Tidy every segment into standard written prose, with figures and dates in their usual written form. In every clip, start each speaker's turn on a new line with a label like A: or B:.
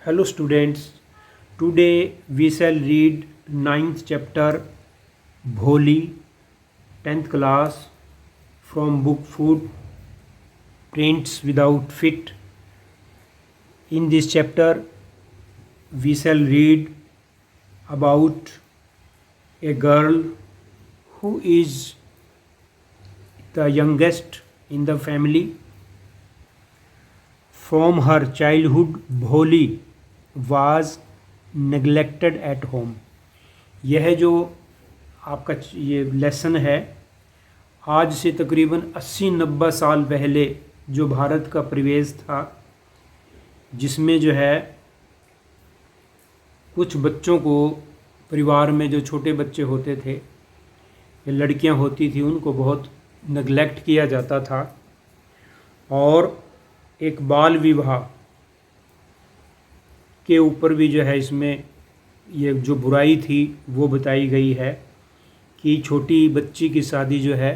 A: Hello students, today we shall read ninth chapter Bholi, 10th class from book Food Prints Without Fit. In this chapter we shall read about a girl who is the youngest in the family. From her childhood, Bholi was neglected at home. यह जो आपका ये lesson है, आज से तकरीबन 80-90 साल पहले जो भारत का परिवेश था, जिसमें जो है कुछ बच्चों को परिवार में जो छोटे बच्चे होते थे या लड़कियां होती थी, उनको बहुत नेगलेक्ट किया जाता था और एक बाल विवाह के ऊपर भी जो है इसमें ये जो बुराई थी वो बताई गई है कि छोटी बच्ची की शादी जो है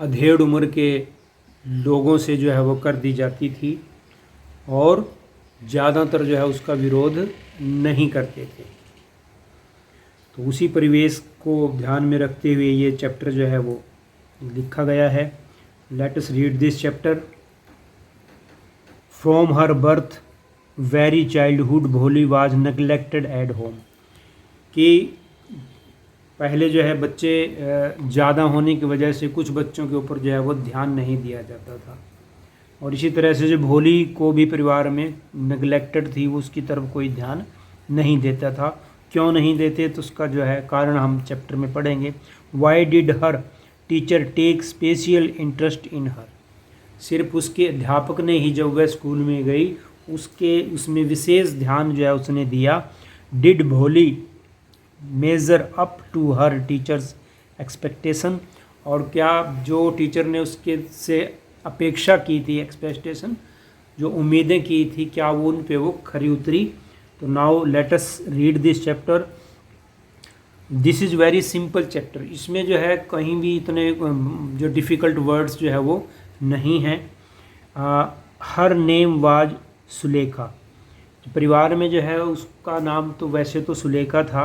A: अधेड़ उम्र के लोगों से जो है वो कर दी जाती थी और ज़्यादातर जो है उसका विरोध नहीं करते थे। तो उसी परिवेश को ध्यान में रखते हुए ये चैप्टर जो है वो लिखा गया है। Let us read this chapter. From her birth very childhood भोली वाज नेगलेक्टेड एट होम। कि पहले जो है बच्चे ज़्यादा होने की वजह से कुछ बच्चों के ऊपर जो है वो ध्यान नहीं दिया जाता था और इसी तरह से जो भोली को भी परिवार में नेगलेक्टेड थी, उसकी तरफ कोई ध्यान नहीं देता था। क्यों नहीं देते तो उसका जो है कारण हम चैप्टर में पढ़ेंगे। Why did her teacher take special interest in her. सिर्फ उसके अध्यापक ने ही जब वह स्कूल में गई उसमें विशेष ध्यान जो है उसने दिया। Did Bholi measure up to her teacher's expectation. और क्या जो टीचर ने उसके से अपेक्षा की थी, एक्सपेक्टेशन जो उम्मीदें की थी, क्या वो उन पे वो खरी उतरी। तो now let us read this chapter. This is very simple chapter. इसमें जो है कहीं भी इतने जो डिफ़िकल्ट वर्ड्स जो है वो नहीं हैं। Her name was Sulekha. परिवार में जो है उसका नाम तो वैसे तो सुलेखा था,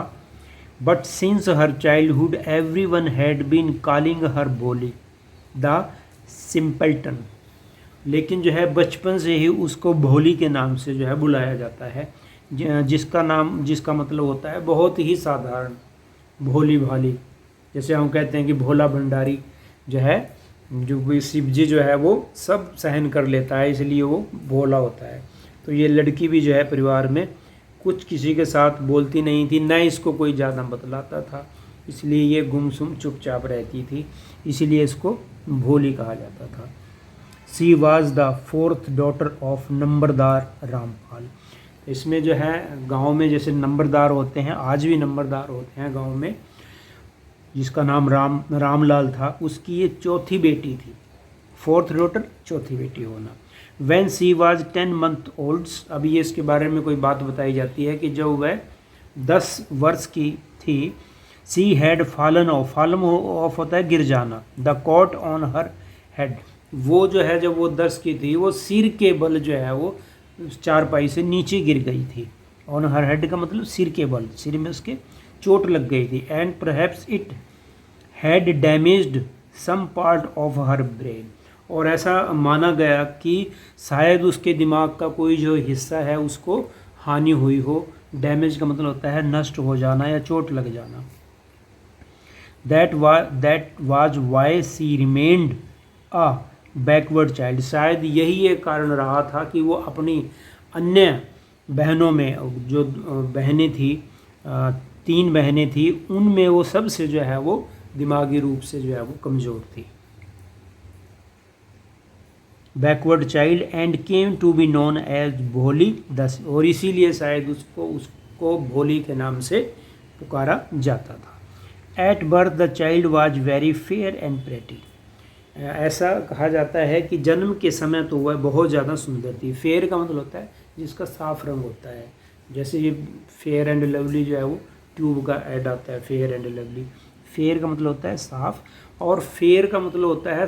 A: but since her childhood everyone had been calling her Bholi the सिंपल्टन। लेकिन जो है बचपन से ही उसको भोली के नाम से जो है बुलाया जाता है, जिसका मतलब होता है बहुत ही साधारण, भोली भाली। जैसे हम कहते हैं कि भोला भंडारी जो है, जो शिव जी जो है वो सब सहन कर लेता है, इसलिए वो भोला होता है। तो ये लड़की भी जो है परिवार में कुछ किसी के साथ बोलती नहीं थी, न इसको कोई ज़्यादा बतलाता था, इसलिए ये गुमसुम चुपचाप रहती थी, इसीलिए इसको भोली कहा जाता था। She was the fourth daughter of नंबरदार रामपाल। इसमें जो है गांव में जैसे नंबरदार होते हैं, आज भी नंबरदार होते हैं गांव में, जिसका नाम रामलाल था, उसकी ये चौथी बेटी थी। फोर्थ डॉटर, चौथी बेटी होना। When she was 10 month old. अभी ये इसके बारे में कोई बात बताई जाती है कि जब वह 10 वर्ष की थी, सी हैड फॉलन ऑफ होता है गिर जाना, the caught on her head. वो जो है जब वो 10 की थी, वो सिर के बल जो है वो चारपाई से नीचे गिर गई थी। ऑन हर हेड का मतलब सिर के बल, सिर में उसके चोट लग गई थी। And perhaps it had damaged some part of her brain. और ऐसा माना गया कि शायद उसके दिमाग का कोई जो हिस्सा है उसको हानि हुई हो। डैमेज का मतलब होता है नष्ट हो जाना या चोट लग जाना। That was why she remained a backward child. शायद यही एक कारण रहा था कि वो अपनी अन्य बहनों में, जो बहनें थी, 3 बहनें थी, उनमें वो सबसे जो है वो दिमागी रूप से जो है वो कमज़ोर थी। Backward child and came to be known as Bholi दस। और इसीलिए शायद उसको भोली के नाम से पुकारा जाता था। At birth the child was very fair and pretty. ऐसा कहा जाता है कि जन्म के समय तो वह बहुत ज़्यादा सुंदर थी। फेयर का मतलब होता है जिसका साफ रंग होता है। जैसे ये फेयर एंड लवली जो है वो ट्यूब का ऐड आता है, फेयर एंड लवली। फेयर का मतलब होता है साफ, और फेयर का मतलब होता है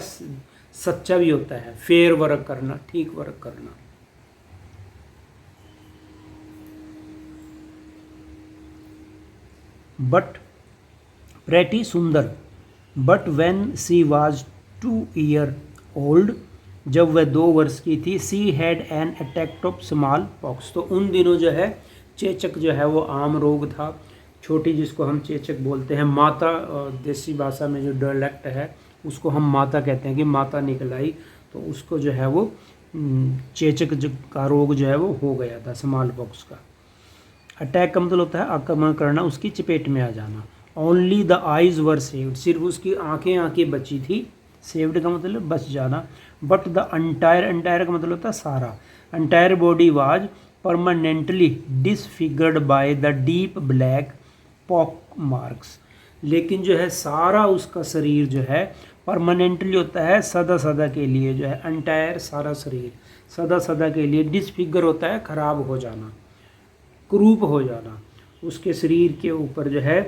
A: सच्चा भी होता है। फेयर वर्क करना, ठीक वर्क करना। बट प्रेटी सुंदर, but when she was 2 year old, जब वह 2 वर्ष की थी, she had an attack of small pox, तो उन दिनों जो है चेचक जो है वो आम रोग था, छोटी जिसको हम चेचक बोलते हैं, माता देसी भाषा में जो डायलेक्ट है उसको हम माता कहते हैं कि माता निकल आई, तो उसको जो है वो चेचक का रोग जो है वो हो गया था, स्मॉल पॉक्स का। अटैक का मतलब होता है आक्रमण करना, उसकी चपेट में आ जाना। Only the eyes were saved, सिर्फ उसकी आंखें बची थी, सेव्ड का मतलब बच जाना। बट द अंटायर का मतलब होता है सारा, entire body was permanently disfigured by the deep black pock marks, लेकिन जो है सारा उसका शरीर जो है परमानेंटली होता है सदा सदा के लिए, जो है अंटायर सारा शरीर सदा सदा के लिए, डिसफिगर होता है खराब हो जाना, क्रूप हो जाना, उसके शरीर के ऊपर जो है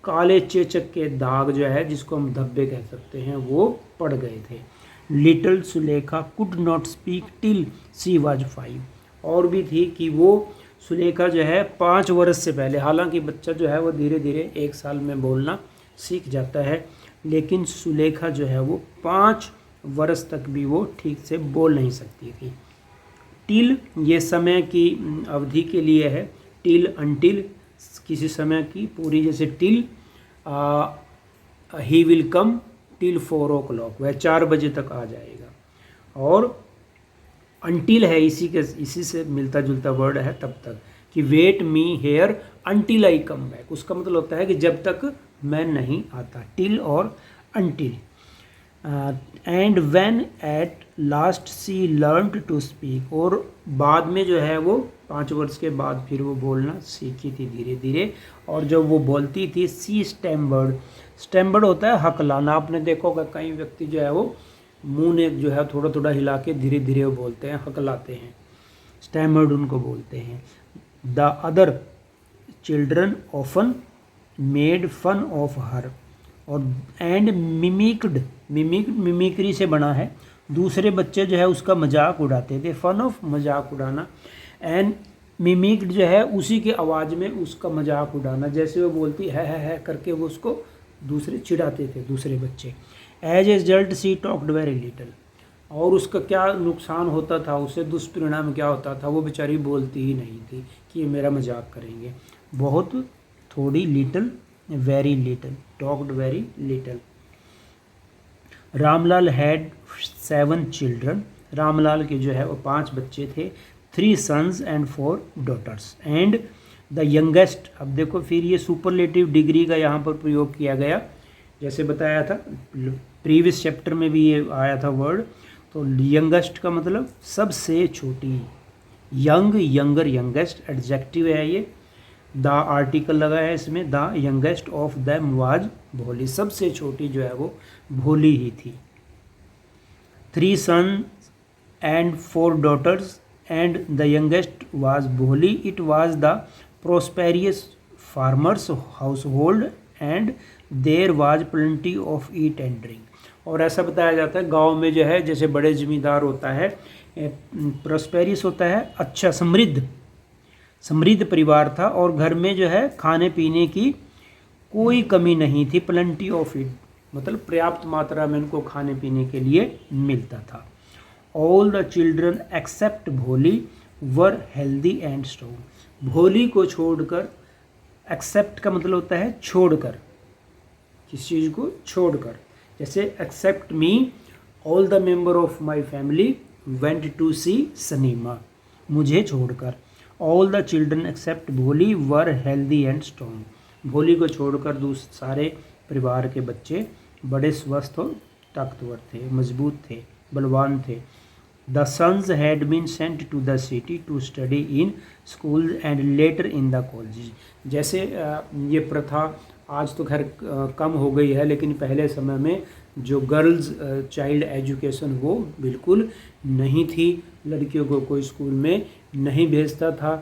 A: काले चेचक के दाग जो है जिसको हम धब्बे कह सकते हैं वो पड़ गए थे। Little Sulekha could not speak till she was 5, और भी थी कि वो सुलेखा जो है 5 वर्ष से पहले, हालांकि बच्चा जो है वो धीरे धीरे 1 साल में बोलना सीख जाता है, लेकिन सुलेखा जो है वो 5 वर्ष तक भी वो ठीक से बोल नहीं सकती थी। टिल ये समय की अवधि के लिए है, टिल अनटिल किसी समय की पूरी, जैसे till he will come till 4 o'clock, वह 4 बजे तक आ जाएगा। और अनटिल है इसी से मिलता जुलता वर्ड है तब तक, कि wait me here until I come back, उसका मतलब होता है कि जब तक मैं नहीं आता, टिल और until. And when at last she learned to speak, और बाद में जो है वो 5 वर्ष के बाद फिर वो बोलना सीखी थी धीरे धीरे, और जब वो बोलती थी सी स्टैम्बर्ड, स्टैम्बर्ड होता है हकलाना, आपने देखा होगा कई व्यक्ति जो है वो मुंह ने जो है थोड़ा थोड़ा हिला के धीरे धीरे वो बोलते हैं, हकलाते हैं, स्टैम्बर्ड उनको बोलते हैं। The other children often made fun of her, और एंड मिमिक्ड, मिमिक्री से बना है, दूसरे बच्चे जो है उसका मजाक उड़ाते थे, फन ऑफ मजाक उड़ाना, एंड मिमिक्ड जो है उसी के आवाज़ में उसका मजाक उड़ाना, जैसे वो बोलती है करके वो उसको दूसरे चिढ़ाते थे दूसरे बच्चे। As a result she talked very little, और उसका क्या नुकसान होता था, उससे दुष्परिणाम क्या होता था, वो बेचारी बोलती ही नहीं थी कि ये मेरा मजाक करेंगे, बहुत थोड़ी, little very little, talked very little. Ramlal had 7 children, Ramlal के जो है वो 5 बच्चे थे, 3 sons and 4 daughters, and the youngest, अब देखो फिर ये सुपरलेटिव डिग्री का यहाँ पर प्रयोग किया गया, जैसे बताया था प्रीवियस चैप्टर में भी ये आया था वर्ड, तो यंगेस्ट का मतलब सबसे छोटी, यंग, यंगर, यंगेस्ट एडजेक्टिव है ये, द आर्टिकल लगा है इसमें, the youngest of them was भोली, सबसे छोटी जो है वो भोली ही थी। 3 sons and 4 daughters and the youngest was Bholi. It was the prosperous farmer's household and there was plenty of eat and drink. और ऐसा बताया जाता है गांव में जो है जैसे बड़े ज़मींदार होता है, प्रोस्पेरियस होता है अच्छा, समृद्ध परिवार था, और घर में जो है खाने पीने की कोई कमी नहीं थी, प्लेंटी ऑफ इट मतलब पर्याप्त मात्रा में उनको खाने पीने के लिए मिलता था। ऑल द चिल्ड्रन एक्सेप्ट भोली वर हेल्दी एंड स्ट्रॉन्ग, भोली को छोड़कर, एक्सेप्ट का मतलब होता है छोड़कर, किसी चीज़ को छोड़कर, जैसे except me all the member of my family went to see cinema, मुझे छोड़कर। ऑल द चिल्ड्रन एक्सेप्ट भोली वर हेल्दी एंड स्ट्रॉन्ग, भोली को छोड़कर सारे परिवार के बच्चे बड़े स्वस्थ और ताकतवर थे, मजबूत थे, बलवान थे। The sons had been sent to the city to study in school and later in the college, जैसे ये प्रथा आज तो खैर कम हो गई है, लेकिन पहले समय में जो गर्ल्स चाइल्ड एजुकेशन वो बिल्कुल नहीं थी, लड़कियों को कोई स्कूल में नहीं भेजता था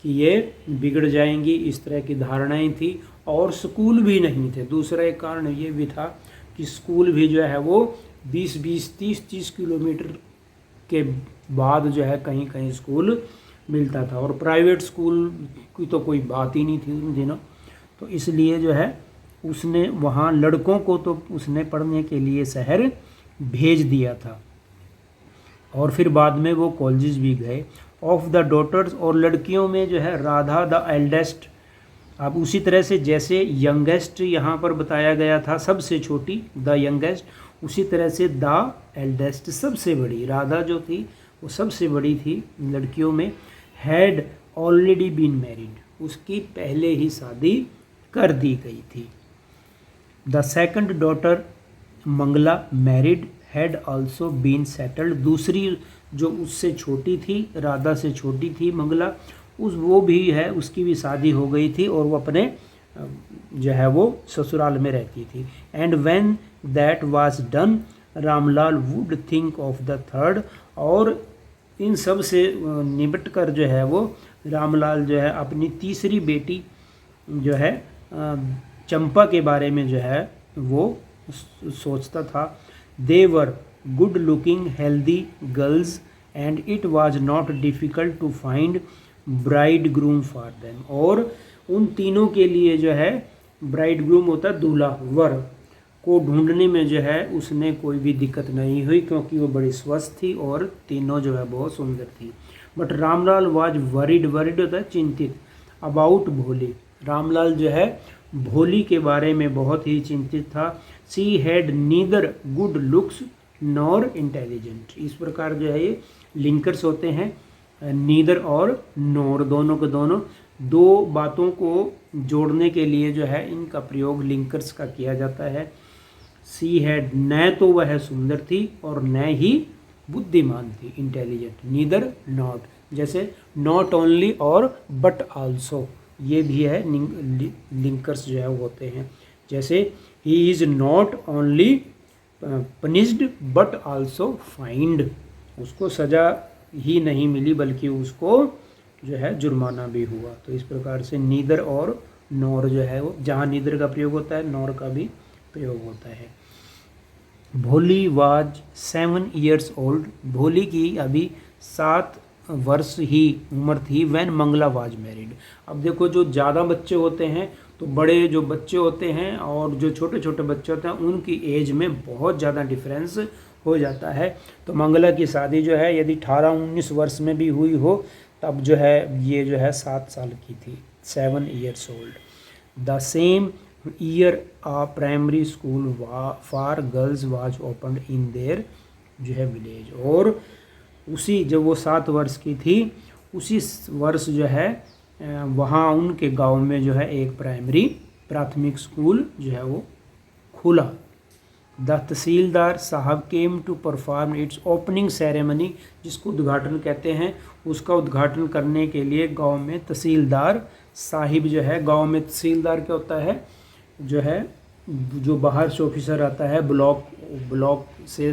A: कि ये बिगड़ जाएंगी, इस तरह की धारणाएं थी, और स्कूल भी नहीं थे। दूसरा एक कारण ये भी था कि स्कूल भी जो है वो 20-20, 30-30 किलोमीटर के बाद जो है कहीं कहीं स्कूल मिलता था, और प्राइवेट स्कूल की तो कोई बात ही नहीं थी उन दिनों। तो इसलिए जो है उसने वहाँ लड़कों को तो उसने पढ़ने के लिए शहर भेज दिया था, और फिर बाद में वो कॉलेजेस भी गए। ऑफ द डॉटर्स, और लड़कियों में जो है राधा द एल्डेस्ट। अब उसी तरह से जैसे यंगेस्ट यहाँ पर बताया गया था, सबसे छोटी, द यंगेस्ट, उसी तरह से द एल्डेस्ट सबसे बड़ी, राधा जो थी वो सबसे बड़ी थी लड़कियों में। हैड ऑलरेडी बीन मैरिड, उसकी पहले ही शादी कर दी गई थी। The second daughter Mangala married had also been settled, दूसरी जो उससे छोटी थी, राधा से छोटी थी मंगला, वो भी है, उसकी भी शादी हो गई थी और वो अपने जो है वो ससुराल में रहती थी। And when that was done Ramlal would think of the third, और इन सब से निपट कर जो है वो रामलाल जो है अपनी तीसरी बेटी जो है चंपा के बारे में जो है वो सोचता था। They were good looking healthy girls and it was not difficult to find bride groom for them, और उन तीनों के लिए जो है ब्राइड ग्रूम होता है दूल्हा, वर को ढूंढने में जो है उसने कोई भी दिक्कत नहीं हुई, क्योंकि वो बड़ी स्वस्थ थी और तीनों जो है बहुत सुंदर थी। But Ramlal was worried, worried होता है चिंतित, अबाउट भोली, रामलाल जो है भोली के बारे में बहुत ही चिंतित था। She had neither good looks nor intelligent, इस प्रकार जो है ये लिंकर्स होते हैं, नीदर और नॉर दोनों के दोनों, दो बातों को जोड़ने के लिए जो है इनका प्रयोग लिंकर्स का किया जाता है। सी हैड, न तो वह सुंदर थी और न ही बुद्धिमान थी, इंटेलिजेंट, नीदर नॉट, जैसे नॉट ओनली और बट आल्सो, ये भी है लिंकर्स जो है वो होते हैं। जैसे ही is not only punished but also find, उसको सज़ा ही नहीं मिली बल्कि उसको जो है जुर्माना भी हुआ। तो इस प्रकार से नीदर और नॉर जो है वो, जहाँ नीदर का प्रयोग होता है नॉर का भी प्रयोग होता है। भोली वाज 7 years ओल्ड, भोली की अभी 7 वर्ष ही उम्र थी। व्हेन मंगला वाज मैरिड, अब देखो जो ज़्यादा बच्चे होते हैं तो बड़े जो बच्चे होते हैं और जो छोटे छोटे बच्चे होते हैं उनकी एज में बहुत ज़्यादा डिफरेंस हो जाता है। तो मंगला की शादी जो है यदि 18-19 वर्ष में भी हुई हो तब जो है ये जो है 7 साल की थी, 7 years old. The same year a primary school for girls was opened in their जो है विलेज, और उसी जब वो 7 वर्ष की थी उसी वर्ष जो है वहाँ उनके गांव में जो है एक प्राथमिक स्कूल जो है वो खुला। The tehsildar sahib came to perform its opening ceremony, जिसको उद्घाटन कहते हैं, उसका उद्घाटन करने के लिए गांव में तहसीलदार साहिब जो है, गांव में तहसीलदार क्या होता है जो है जो बाहर से ऑफिसर आता है ब्लॉक से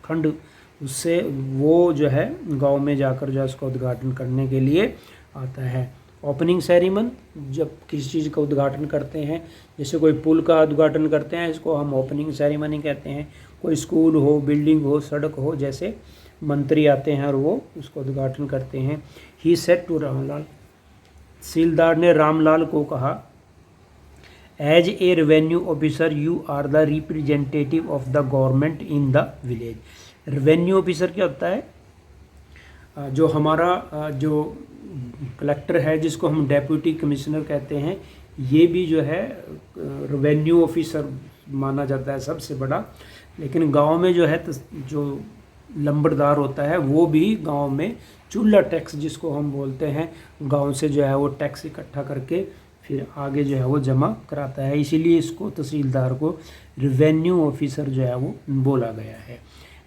A: खंड, उससे वो जो है गांव में जाकर जो है उसका उद्घाटन करने के लिए आता है। ओपनिंग सेरेमनी, जब किसी चीज़ का उद्घाटन करते हैं, जैसे कोई पुल का उद्घाटन करते हैं इसको हम ओपनिंग सेरेमनी कहते हैं। कोई स्कूल हो, बिल्डिंग हो, सड़क हो, जैसे मंत्री आते हैं और वो उसका उद्घाटन करते हैं। He said to Ramlal, tehsildar ने रामलाल को कहा, as a revenue officer you are the representative of the government in the village. Revenue officer क्या होता है, जो हमारा जो कलेक्टर है जिसको हम डेप्यूटी कमिश्नर कहते हैं, ये भी जो है रेवेन्यू ऑफिसर माना जाता है सबसे बड़ा। लेकिन गांव में जो है जो लंबड़दार होता है वो भी गांव में चूल्हा टैक्स जिसको हम बोलते हैं, गांव से जो है वो टैक्स इकट्ठा करके फिर आगे जो है वो जमा कराता है, इसीलिए इसको तहसीलदार को रेवेन्यू ऑफिसर जो है वो बोला गया है।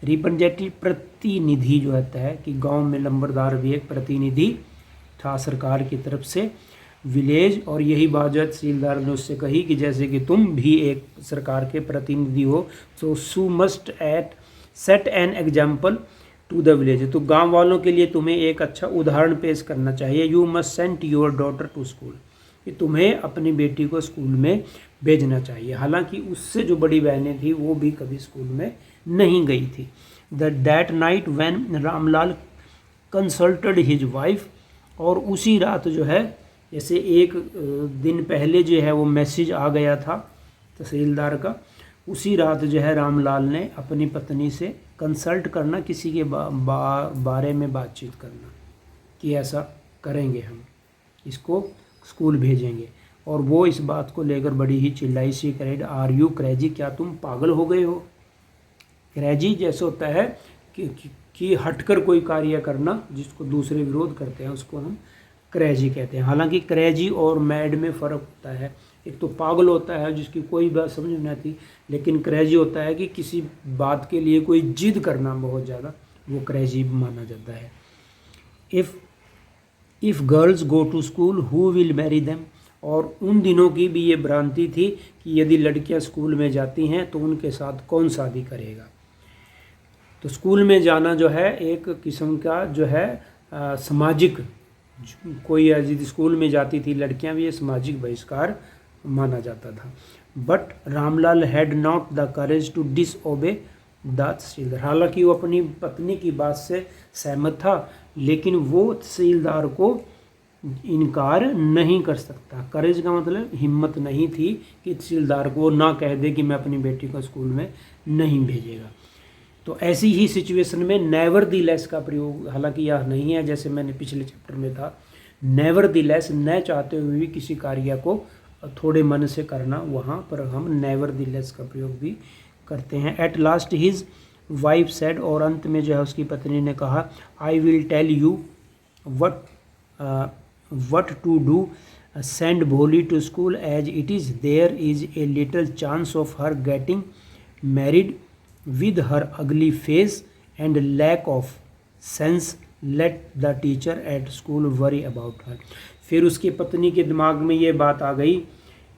A: रिप्रेजेंटेटिव प्रतिनिधि जो होता है कि गांव में लंबड़दार भी एक प्रतिनिधि था सरकार की तरफ से विलेज, और यही बात जो तहसीलदार ने उससे कही कि जैसे कि तुम भी एक सरकार के प्रतिनिधि हो, so you must set an example to the village, तो गांव वालों के लिए तुम्हें एक अच्छा उदाहरण पेश करना चाहिए। You must send your daughter to school, कि तुम्हें अपनी बेटी को स्कूल में भेजना चाहिए। हालांकि उससे जो बड़ी बहनें थी वो भी कभी स्कूल में नहीं गई थी। That night when Ramlal consulted his wife, और उसी रात जो है जैसे एक दिन पहले जो है वो मैसेज आ गया था तहसीलदार का, उसी रात जो है रामलाल ने अपनी पत्नी से कंसल्ट करना, किसी के बारे में बातचीत करना कि ऐसा करेंगे, हम इसको स्कूल भेजेंगे। और वो इस बात को लेकर बड़ी ही चिल्लाई सी करेड, आर यू क्रेजी, क्या तुम पागल हो गए हो। क्रेजी जैसे होता है कि हटकर कोई कार्य करना, जिसको दूसरे विरोध करते हैं उसको हम क्रेजी कहते हैं। हालांकि क्रेजी और मैड में फ़र्क होता है। एक तो पागल होता है जिसकी कोई बात समझ नहीं आती, लेकिन क्रेजी होता है कि किसी बात के लिए कोई जिद करना बहुत ज़्यादा, वो क्रेजी माना जाता है। If girls go to school who will marry them, और उन दिनों की भी ये भ्रांति थी कि यदि लड़कियां स्कूल में जाती हैं तो उनके साथ कौन शादी करेगा। तो स्कूल में जाना जो है एक किस्म का जो है सामाजिक, कोई यदि स्कूल में जाती थी लड़कियां भी, ये सामाजिक बहिष्कार माना जाता था। But Ramlal had not the courage to disobey the tehsildar, हालांकि वो अपनी पत्नी की बात से सहमत था, लेकिन वो तहसीलदार को इनकार नहीं कर सकता। करेज का मतलब हिम्मत नहीं थी कि तहसीलदार को ना कह दे कि मैं अपनी बेटी को स्कूल में नहीं भेजेगा। तो ऐसी ही सिचुएशन में नेवर द लेस का प्रयोग, हालांकि यह नहीं है जैसे मैंने पिछले चैप्टर में था, नेवर द लेस, न चाहते हुए भी किसी कार्य को थोड़े मन से करना, वहाँ पर हम नेवर द लेस का प्रयोग भी करते हैं। At last his wife said, और अंत में जो है उसकी पत्नी ने कहा, I will tell you what to do, send Bholi to school as it is, there is a little chance of her getting married with her ugly face and lack of sense, let the teacher at school worry about her। फिर उसकी पत्नी के दिमाग में ये बात आ गई,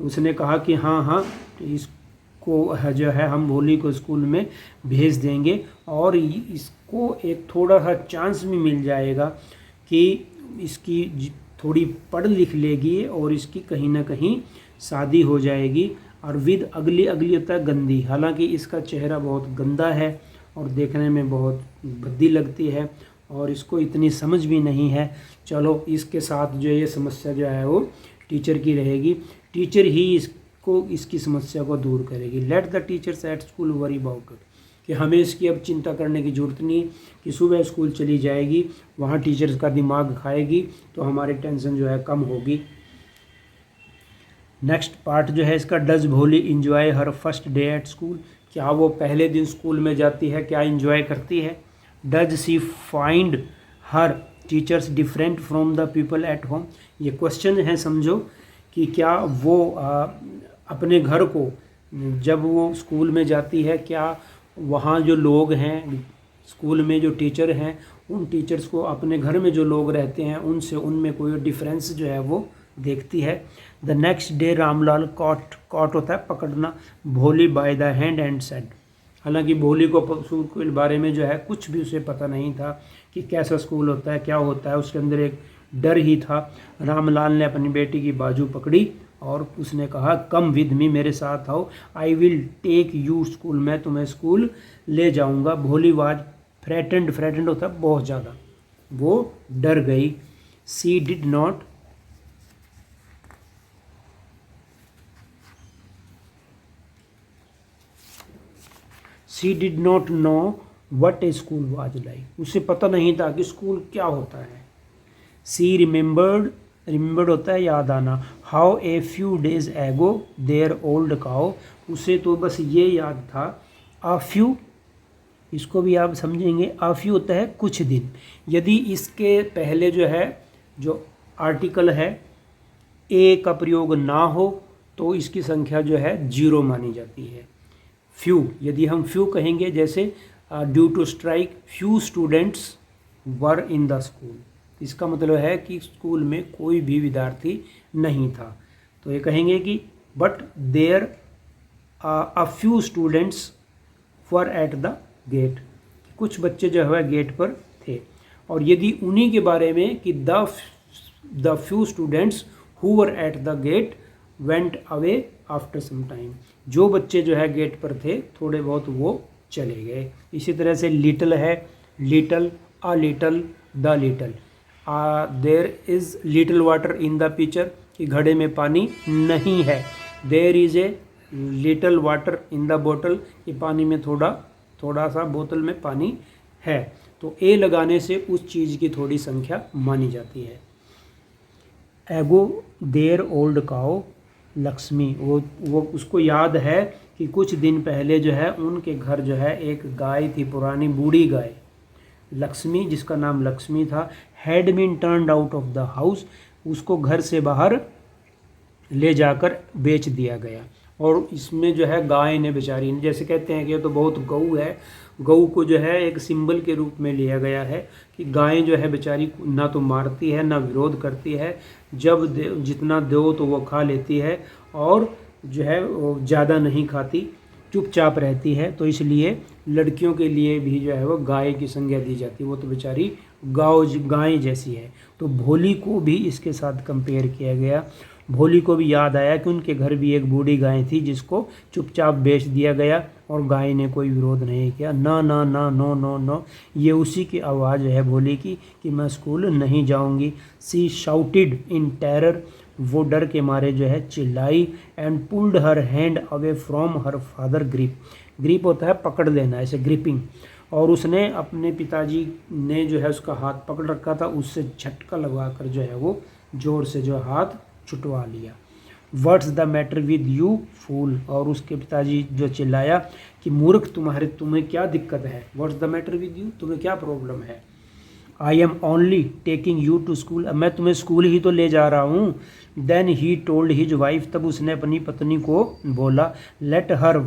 A: उसने कहा कि हाँ इसको जो है हम भोली को स्कूल में भेज देंगे और इसको एक थोड़ा सा चांस भी मिल जाएगा कि इसकी थोड़ी पढ़ लिख लेगी और इसकी कहीं ना कहीं शादी हो जाएगी। और विद अगली होता है गंदी, हालांकि इसका चेहरा बहुत गंदा है और देखने में बहुत भद्दी लगती है और इसको इतनी समझ भी नहीं है। चलो इसके साथ जो ये समस्या जो है वो टीचर की रहेगी, टीचर ही इसको इसकी समस्या को दूर करेगी। Let the teachers at school worry about it, कि हमें इसकी अब चिंता करने की ज़रूरत नहीं कि सुबह स्कूल चली जाएगी, वहाँ टीचर्स का दिमाग खाएगी तो हमारी टेंशन जो है कम होगी। नेक्स्ट पार्ट जो है इसका, डज भोली enjoy her first day at school, क्या वो पहले दिन स्कूल में जाती है, क्या इंजॉय करती है। Does she find her teachers different from the people at home, ये क्वेश्चन है समझो कि क्या वो अपने घर को जब वो स्कूल में जाती है, क्या वहाँ जो लोग हैं स्कूल में जो टीचर हैं उन टीचर्स को अपने घर में जो लोग रहते हैं उनसे उनमें कोई डिफरेंस जो है वो देखती है। The next day Ramlal caught होता है पकड़ना, Bholi by the hand and said, हालांकि भोली को स्कूल के बारे में जो है कुछ भी उसे पता नहीं था कि कैसा स्कूल होता है, क्या होता है, उसके अंदर एक डर ही था। रामलाल ने अपनी बेटी की बाजू पकड़ी और उसने कहा, कम विद मी, मेरे साथ आओ, I will take you school, मैं तुम्हें स्कूल ले जाऊंगा। भोली वाज फ्रेटेंड होता है बहुत ज़्यादा, वो डर गई। She did not know what a school was like, उसे पता नहीं था कि स्कूल क्या होता है। सी रिमेंबर्ड होता है याद आना, how a few days ago their old cow, उसे तो बस ये याद था। आ फ्यू, इसको भी आप समझेंगे, आ फ्यू होता है कुछ दिन, यदि इसके पहले जो है जो आर्टिकल है ए का प्रयोग ना हो तो इसकी संख्या जो है 0 मानी जाती है। फ्यू, यदि हम फ्यू कहेंगे जैसे due to strike few students were in the school, इसका मतलब है कि स्कूल में कोई भी विद्यार्थी नहीं था, तो ये कहेंगे कि but there a few students were at the gate, कुछ बच्चे जो है गेट पर थे। और यदि उन्हीं के बारे में कि the few students who were at the gate went away after some time, जो बच्चे जो है गेट पर थे थोड़े बहुत वो चले गए। इसी तरह से लिटिल है, little, a little, the little, there is little water in the picture, कि घड़े में पानी नहीं है। There is a little water in the बोतल, कि पानी में थोड़ा सा बोतल में पानी है। तो ए लगाने से उस चीज़ की थोड़ी संख्या मानी जाती है। एगो देयर ओल्ड काओ लक्ष्मी, वो उसको याद है कि कुछ दिन पहले जो है उनके घर जो है एक गाय थी, पुरानी बूढ़ी गाय लक्ष्मी, जिसका नाम लक्ष्मी था, had been turned out of the house, उसको घर से बाहर ले जाकर बेच दिया गया। और इसमें जो है गाय ने बेचारी ने, जैसे कहते हैं कि ये तो बहुत गऊ है, गऊ को जो है एक सिंबल के रूप में लिया गया है कि गाय जो है बेचारी ना तो मारती है ना विरोध करती है, जब जितना दो तो वो खा लेती है, और जो है वो ज़्यादा नहीं खाती, चुपचाप रहती है। तो इसलिए लड़कियों के लिए भी जो है वो गाय की संज्ञा दी जाती है, वो तो बेचारी गाय जैसी है। तो भोली को भी इसके साथ कंपेयर किया गया। भोली को भी याद आया कि उनके घर भी एक बूढ़ी गाय थी जिसको चुपचाप बेच दिया गया, और गाय ने कोई विरोध नहीं किया, ना ना ना नो नो नो। ये उसी की आवाज़ है भोली की कि मैं स्कूल नहीं जाऊंगी। सी शाउटेड इन टेरर, वो डर के मारे जो है चिल्लाई, and pulled her hand away from her father grip, grip होता है पकड़ लेना, ऐसे ग्रिपिंग, और उसने अपने पिताजी ने जो है उसका हाथ पकड़ रखा था, उससे झटका लगाकर जो है वो जोर से जो हाथ छुटवा लिया। What's the matter with you fool, और उसके पिताजी जो चिल्लाया कि मूर्ख तुम्हें क्या दिक्कत है, what's the matter with you, तुम्हें क्या प्रॉब्लम है। I am only taking you to school, अब मैं तुम्हें स्कूल ही तो ले जा रहा हूँ। Then he told his wife, तब उसने अपनी पत्नी को बोला, let her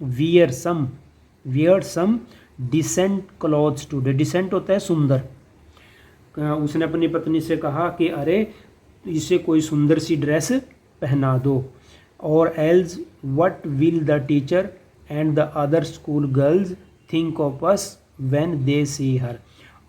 A: wear some decent clothes today, decent होता है सुंदर। उसने अपनी पत्नी से कहा कि अरे इसे कोई सुंदर सी ड्रेस पहना दो, और else what will the teacher and the other school girls think of us when they see her,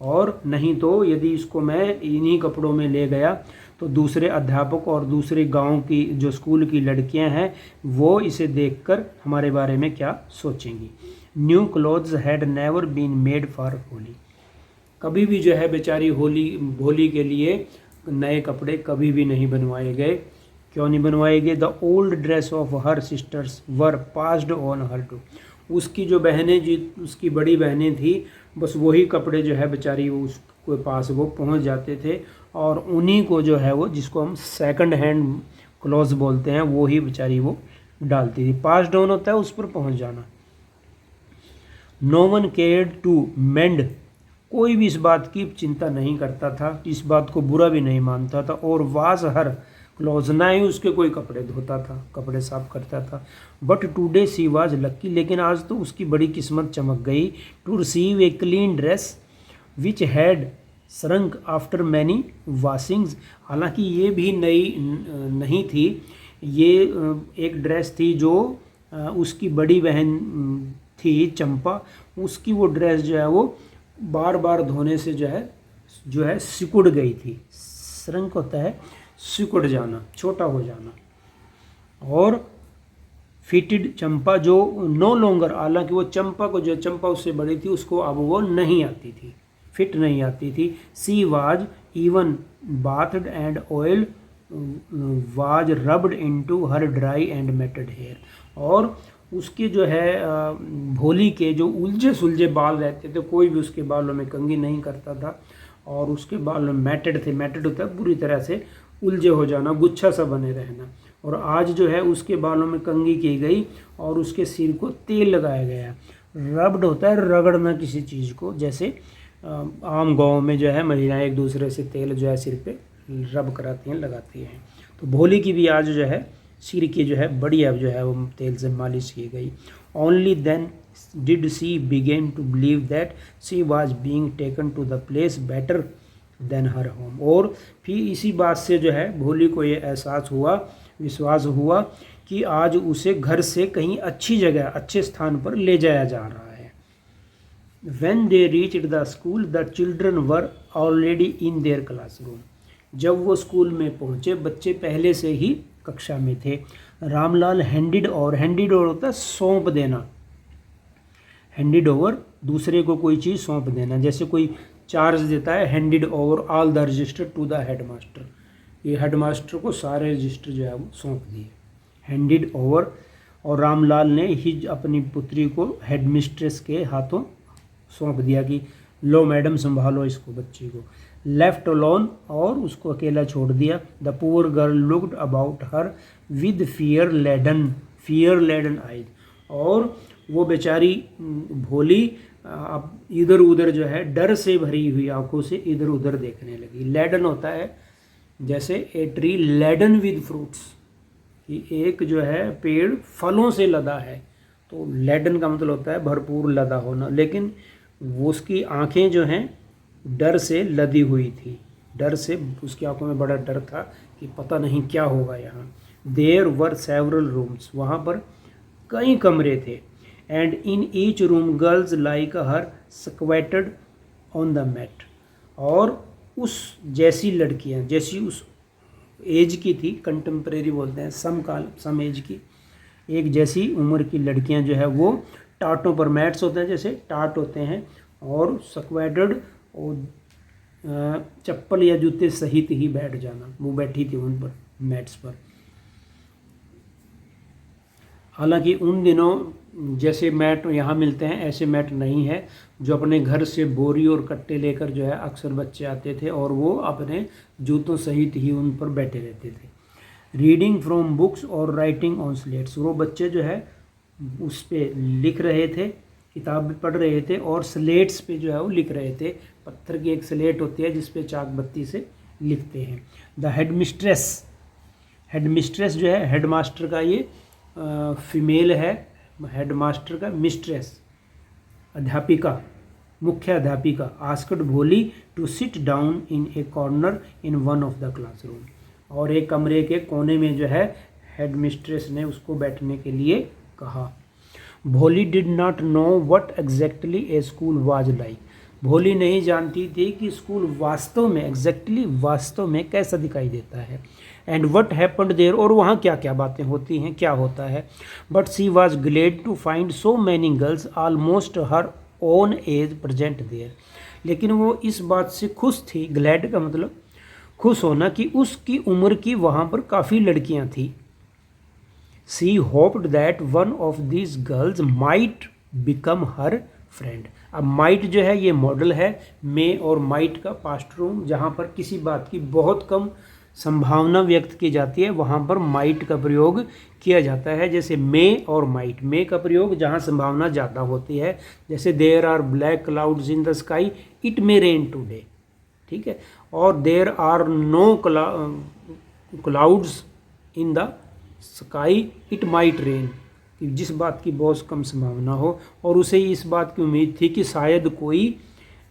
A: और नहीं तो यदि इसको मैं इन्हीं कपड़ों में ले गया तो दूसरे अध्यापक और दूसरे गांव की जो स्कूल की लड़कियां हैं वो इसे देखकर हमारे बारे में क्या सोचेंगी। New clothes had never been made for Holi, कभी भी जो है बेचारी होली के लिए नए कपड़े कभी भी नहीं बनवाए गए। क्यों नहीं बनवाए गए? The old dress of her sisters were passed on her to, उसकी जो बहनें उसकी बड़ी बहनें थी, बस वही कपड़े जो है बेचारी उसके पास वो पहुंच जाते थे, और उन्हीं को जो है वो, जिसको हम सेकंड हैंड क्लॉथ्स बोलते हैं, वो ही बेचारी वो डालती थी। पास्ड ऑन होता है उस पर पहुंच जाना। No one cared to mend, कोई भी इस बात की चिंता नहीं करता था, इस बात को बुरा भी नहीं मानता था। और वाज हर क्लॉज, ना ही उसके कोई कपड़े धोता था, कपड़े साफ करता था। But today she was lucky, लेकिन आज तो उसकी बड़ी किस्मत चमक गई। To receive a clean dress which had shrunk after many washings, हालांकि ये भी नई नहीं थी, ये एक ड्रेस थी जो उसकी बड़ी बहन थी चंपा, उसकी वो ड्रेस जो है वो बार बार धोने से जो है सिकुड़ गई थी। श्रंक होता है सिकुड़ जाना, छोटा हो जाना। और फिटेड चंपा, जो नो लॉन्गर, हालांकि वो चंपा को, जो चंपा उससे बड़ी थी, उसको अब वो नहीं आती थी, फिट नहीं आती थी। She was even bathed and oil was rubbed into her dry and matted hair, और उसके जो है भोली के जो उलझे सुलझे बाल रहते थे, कोई भी उसके बालों में कंघी नहीं करता था, और उसके बाल मैटेड थे, मैटेड होता है पूरी तरह से उलझे हो जाना, गुच्छा सा बने रहना। और आज जो है उसके बालों में कंघी की गई और उसके सिर को तेल लगाया गया। रब्ड होता है रगड़ना किसी चीज़ को, जैसे आम गाँव में जो है महिलाएं एक दूसरे से तेल जो है सिर पे रब कराती हैं, लगाती हैं। तो भोली की भी आज जो है सिर की जो है बढ़िया जो है वो तेल से मालिश की गई। Only then did she begin to believe that she was being taken to the place better than her home, और फिर इसी बात से जो है भोली को ये एहसास हुआ, विश्वास हुआ कि आज उसे घर से कहीं अच्छी जगह, अच्छे स्थान पर ले जाया जा रहा है। When they reached the school, the children were already in their classroom. जब वो स्कूल में पहुँचे, बच्चे पहले से ही कक्षा में थे। रामलाल हैंडिड ओवर होता है सौंप देना, हैंडिड ओवर दूसरे को कोई चीज़ सौंप देना, जैसे कोई चार्ज देता है handed over all the register to the headmaster, ये हेडमास्टर को सारे रजिस्टर जो है वो सौंप दिए, हैंडेड ओवर। और रामलाल ने हिज अपनी पुत्री को हेडमिस्ट्रेस के हाथों सौंप दिया कि लो मैडम संभालो इसको, बच्ची को। लेफ्ट अलोन, और उसको अकेला छोड़ दिया। The poor girl looked about her with fear laden eyes, और वो बेचारी भोली अब इधर उधर जो है डर से भरी हुई आंखों से इधर उधर देखने लगी। लेडन होता है जैसे a tree laden with fruits, कि एक जो है पेड़ फलों से लदा है, तो लेडन का मतलब होता है भरपूर लदा होना, लेकिन वो उसकी आंखें जो हैं डर से लदी हुई थी, डर से उसकी आंखों में बड़ा डर था कि पता नहीं क्या होगा यहाँ। देयर वर सेवरल रूम्स, वहाँ पर कई कमरे थे। And in each room girls like her squatted on the mat, और उस जैसी लड़कियाँ, जैसी उस एज की थी, कंटेम्प्रेरी बोलते हैं, सम एज की, एक जैसी उम्र की लड़कियां जो है वो टाटों पर, मैट्स होते हैं जैसे टाट होते हैं, और स्क्वेटेड, और चप्पल या जूते सहित ही बैठ जाना, वो बैठी थी उन पर मैट्स पर। हालांकि उन दिनों जैसे मैट यहाँ मिलते हैं ऐसे मैट नहीं है, जो अपने घर से बोरी और कट्टे लेकर जो है अक्सर बच्चे आते थे और वो अपने जूतों सहित ही उन पर बैठे रहते थे। रीडिंग फ्रॉम बुक्स और राइटिंग ऑन स्लेट्स, वो बच्चे जो है उस पर लिख रहे थे, किताब पढ़ रहे थे, और स्लेट्स पे जो है वो लिख रहे थे। पत्थर की एक स्लेट होती है जिस पे चाक बत्ती से लिखते हैं। द हेडमिस्ट्रेस जो है हेडमास्टर का ये फीमेल है, हेडमास्टर का मिस्ट्रेस अध्यापिका, मुख्य अध्यापिका, asked Bholi to sit down in a corner in one of the classroom, और एक कमरे के कोने में जो है हेडमिस्ट्रेस ने उसको बैठने के लिए कहा। भोली did not know what exactly A school was like, भोली नहीं जानती थी कि स्कूल वास्तव में कैसा दिखाई देता है। एंड व्हाट हैपेंड देयर, और वहाँ क्या क्या बातें होती हैं, क्या होता है। But she was glad to find so many girls almost her own age present there, लेकिन वो इस बात से खुश थी, ग्लैड का मतलब खुश होना, कि उसकी उम्र की वहाँ पर काफ़ी लड़कियाँ थी। She hoped that one of this girls might become her friend. अब माइट जो है ये मॉडल है, मे और माइट का पास्ट रूम, जहाँ पर किसी बात की बहुत कम संभावना व्यक्त की जाती है वहाँ पर माइट का प्रयोग किया जाता है। जैसे मे और माइट, मे का प्रयोग जहाँ संभावना ज़्यादा होती है, जैसे there are black clouds in the sky it may rain today, ठीक है, और there are no clouds in the sky it might rain, जिस बात की बहुत कम संभावना हो, और उसे इस बात की उम्मीद थी कि शायद कोई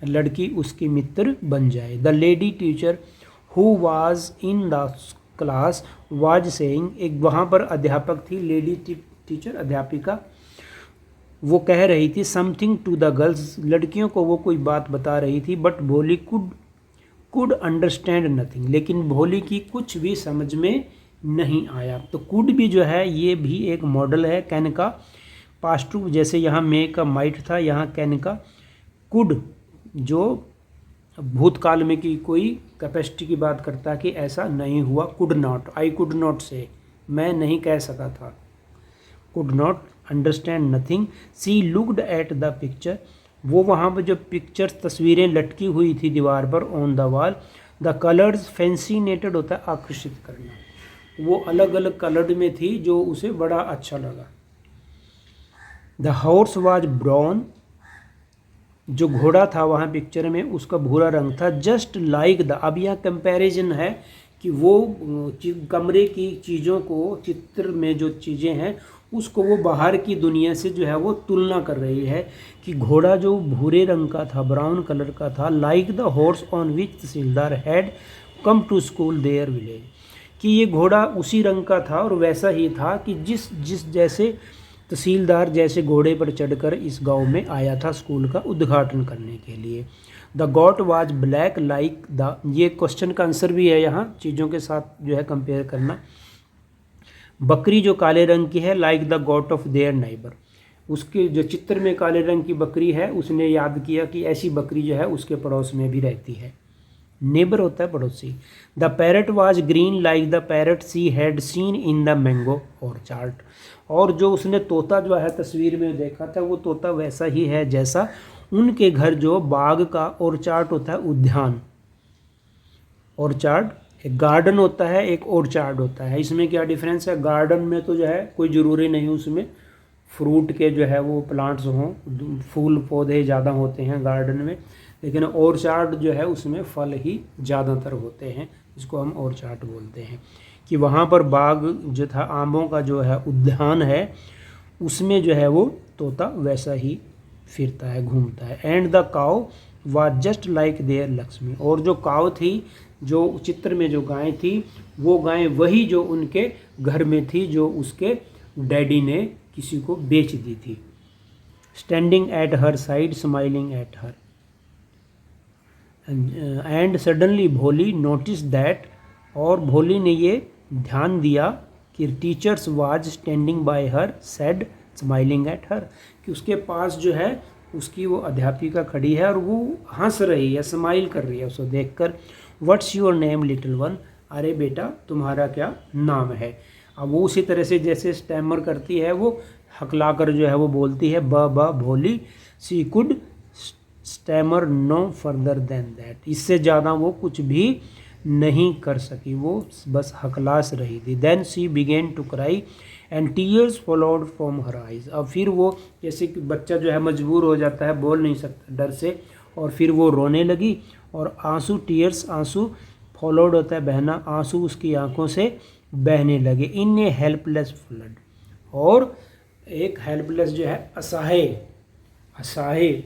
A: लड़की उसकी मित्र बन जाए। The lady teacher who was in the class was saying, एक वहाँ पर अध्यापक थी, लेडी टीचर अध्यापिका, वो कह रही थी समथिंग टू द गर्ल्स, लड़कियों को वो कोई बात बता रही थी। बट भोली कुड अंडरस्टैंड नथिंग, लेकिन भोली की कुछ भी समझ में नहीं आया। तो कुड भी जो है ये भी एक मॉडल है कैन का, पास्ट टू, जैसे यहाँ मे का माइट था, यहाँ कैन का कुड, जो भूतकाल में की कोई कैपेसिटी की बात करता है कि ऐसा नहीं हुआ। Could not, I could not say, मैं नहीं कह सका था। Could not understand nothing. She looked at the picture, वो वहाँ पर जो पिक्चर्स तस्वीरें लटकी हुई थी दीवार पर on the wall. The colours fascinated होता है आकर्षित करना, वो अलग अलग कलर्ड में थी जो उसे बड़ा अच्छा लगा। द हॉर्स वाज ब्राउन, जो घोड़ा था वहाँ पिक्चर में उसका भूरा रंग था। जस्ट लाइक द, अब यह कंपैरिजन है कि वो कमरे की चीज़ों को, चित्र में जो चीज़ें हैं उसको वो बाहर की दुनिया से जो है वो तुलना कर रही है कि घोड़ा जो भूरे रंग का था, ब्राउन कलर का था, like the horse on which tehsildar had come to school their village, कि ये घोड़ा उसी रंग का था और वैसा ही था कि जिस जैसे तहसीलदार जैसे घोड़े पर चढ़कर इस गांव में आया था स्कूल का उद्घाटन करने के लिए। The got was black like the, ये क्वेश्चन का आंसर भी है यहाँ, चीज़ों के साथ जो है कंपेयर करना। बकरी जो काले रंग की है, like the got of their neighbour, उसके जो चित्र में काले रंग की बकरी है उसने याद किया कि ऐसी बकरी जो है उसके पड़ोस में भी रहती है। नेबर होता है पड़ोसी। The parrot was green like the parrot she had seen in the mango orchard. और जो उसने तोता जो है तस्वीर में देखा था वो तोता वैसा ही है जैसा उनके घर जो बाग का ऑर्चार्ड होता है, उद्यान। ऑर्चार्ड एक गार्डन होता है, एक ऑर्चार्ड होता है। इसमें क्या डिफरेंस है? गार्डन में तो जो है कोई ज़रूरी नहीं उसमें फ्रूट के जो है वो प्लांट्स हों, फूल पौधे ज़्यादा होते हैं गार्डन में, लेकिन ऑर्चार्ड जो है उसमें फल ही ज़्यादातर होते हैं, इसको हम ऑर्चार्ड बोलते हैं। कि वहाँ पर बाग जो था, आमों का जो है उद्यान है, उसमें जो है वो तोता वैसा ही फिरता है, घूमता है। And the cow was just like their Lakshmi. और जो काउ थी, जो चित्र में जो गाय थी, वो गाय वही जो उनके घर में थी, जो उसके डैडी ने किसी को बेच दी थी। Standing at her side smiling at her and suddenly भोली नोटिस दैट। और भोली ने ये ध्यान दिया कि teachers was standing bye her said smiling at her, कि उसके पास जो है उसकी वो अध्यापिका खड़ी है और वो हंस रही है, स्माइल कर रही है उसको देखकर। What's your name little one. अरे बेटा तुम्हारा क्या नाम है। अब वो उसी तरह से जैसे स्टैमर करती है, वो हकला कर जो है वो बोलती है ब Bholi. She could stammer no further than that. इससे ज़्यादा वो कुछ भी नहीं कर सकी, वो बस हकलास रही थी। Then she begin to cry and tears followed from her eyes. अब फिर वो जैसे कि बच्चा जो है मजबूर हो जाता है, बोल नहीं सकता डर से, और फिर वो रोने लगी और आंसू, टीयर्स आंसू, फॉलोड होता है बहना, आंसू उसकी आंखों से बहने लगे। इन ए हेल्पलेस फ्लड। और एक हेल्पलेस जो है असहाय,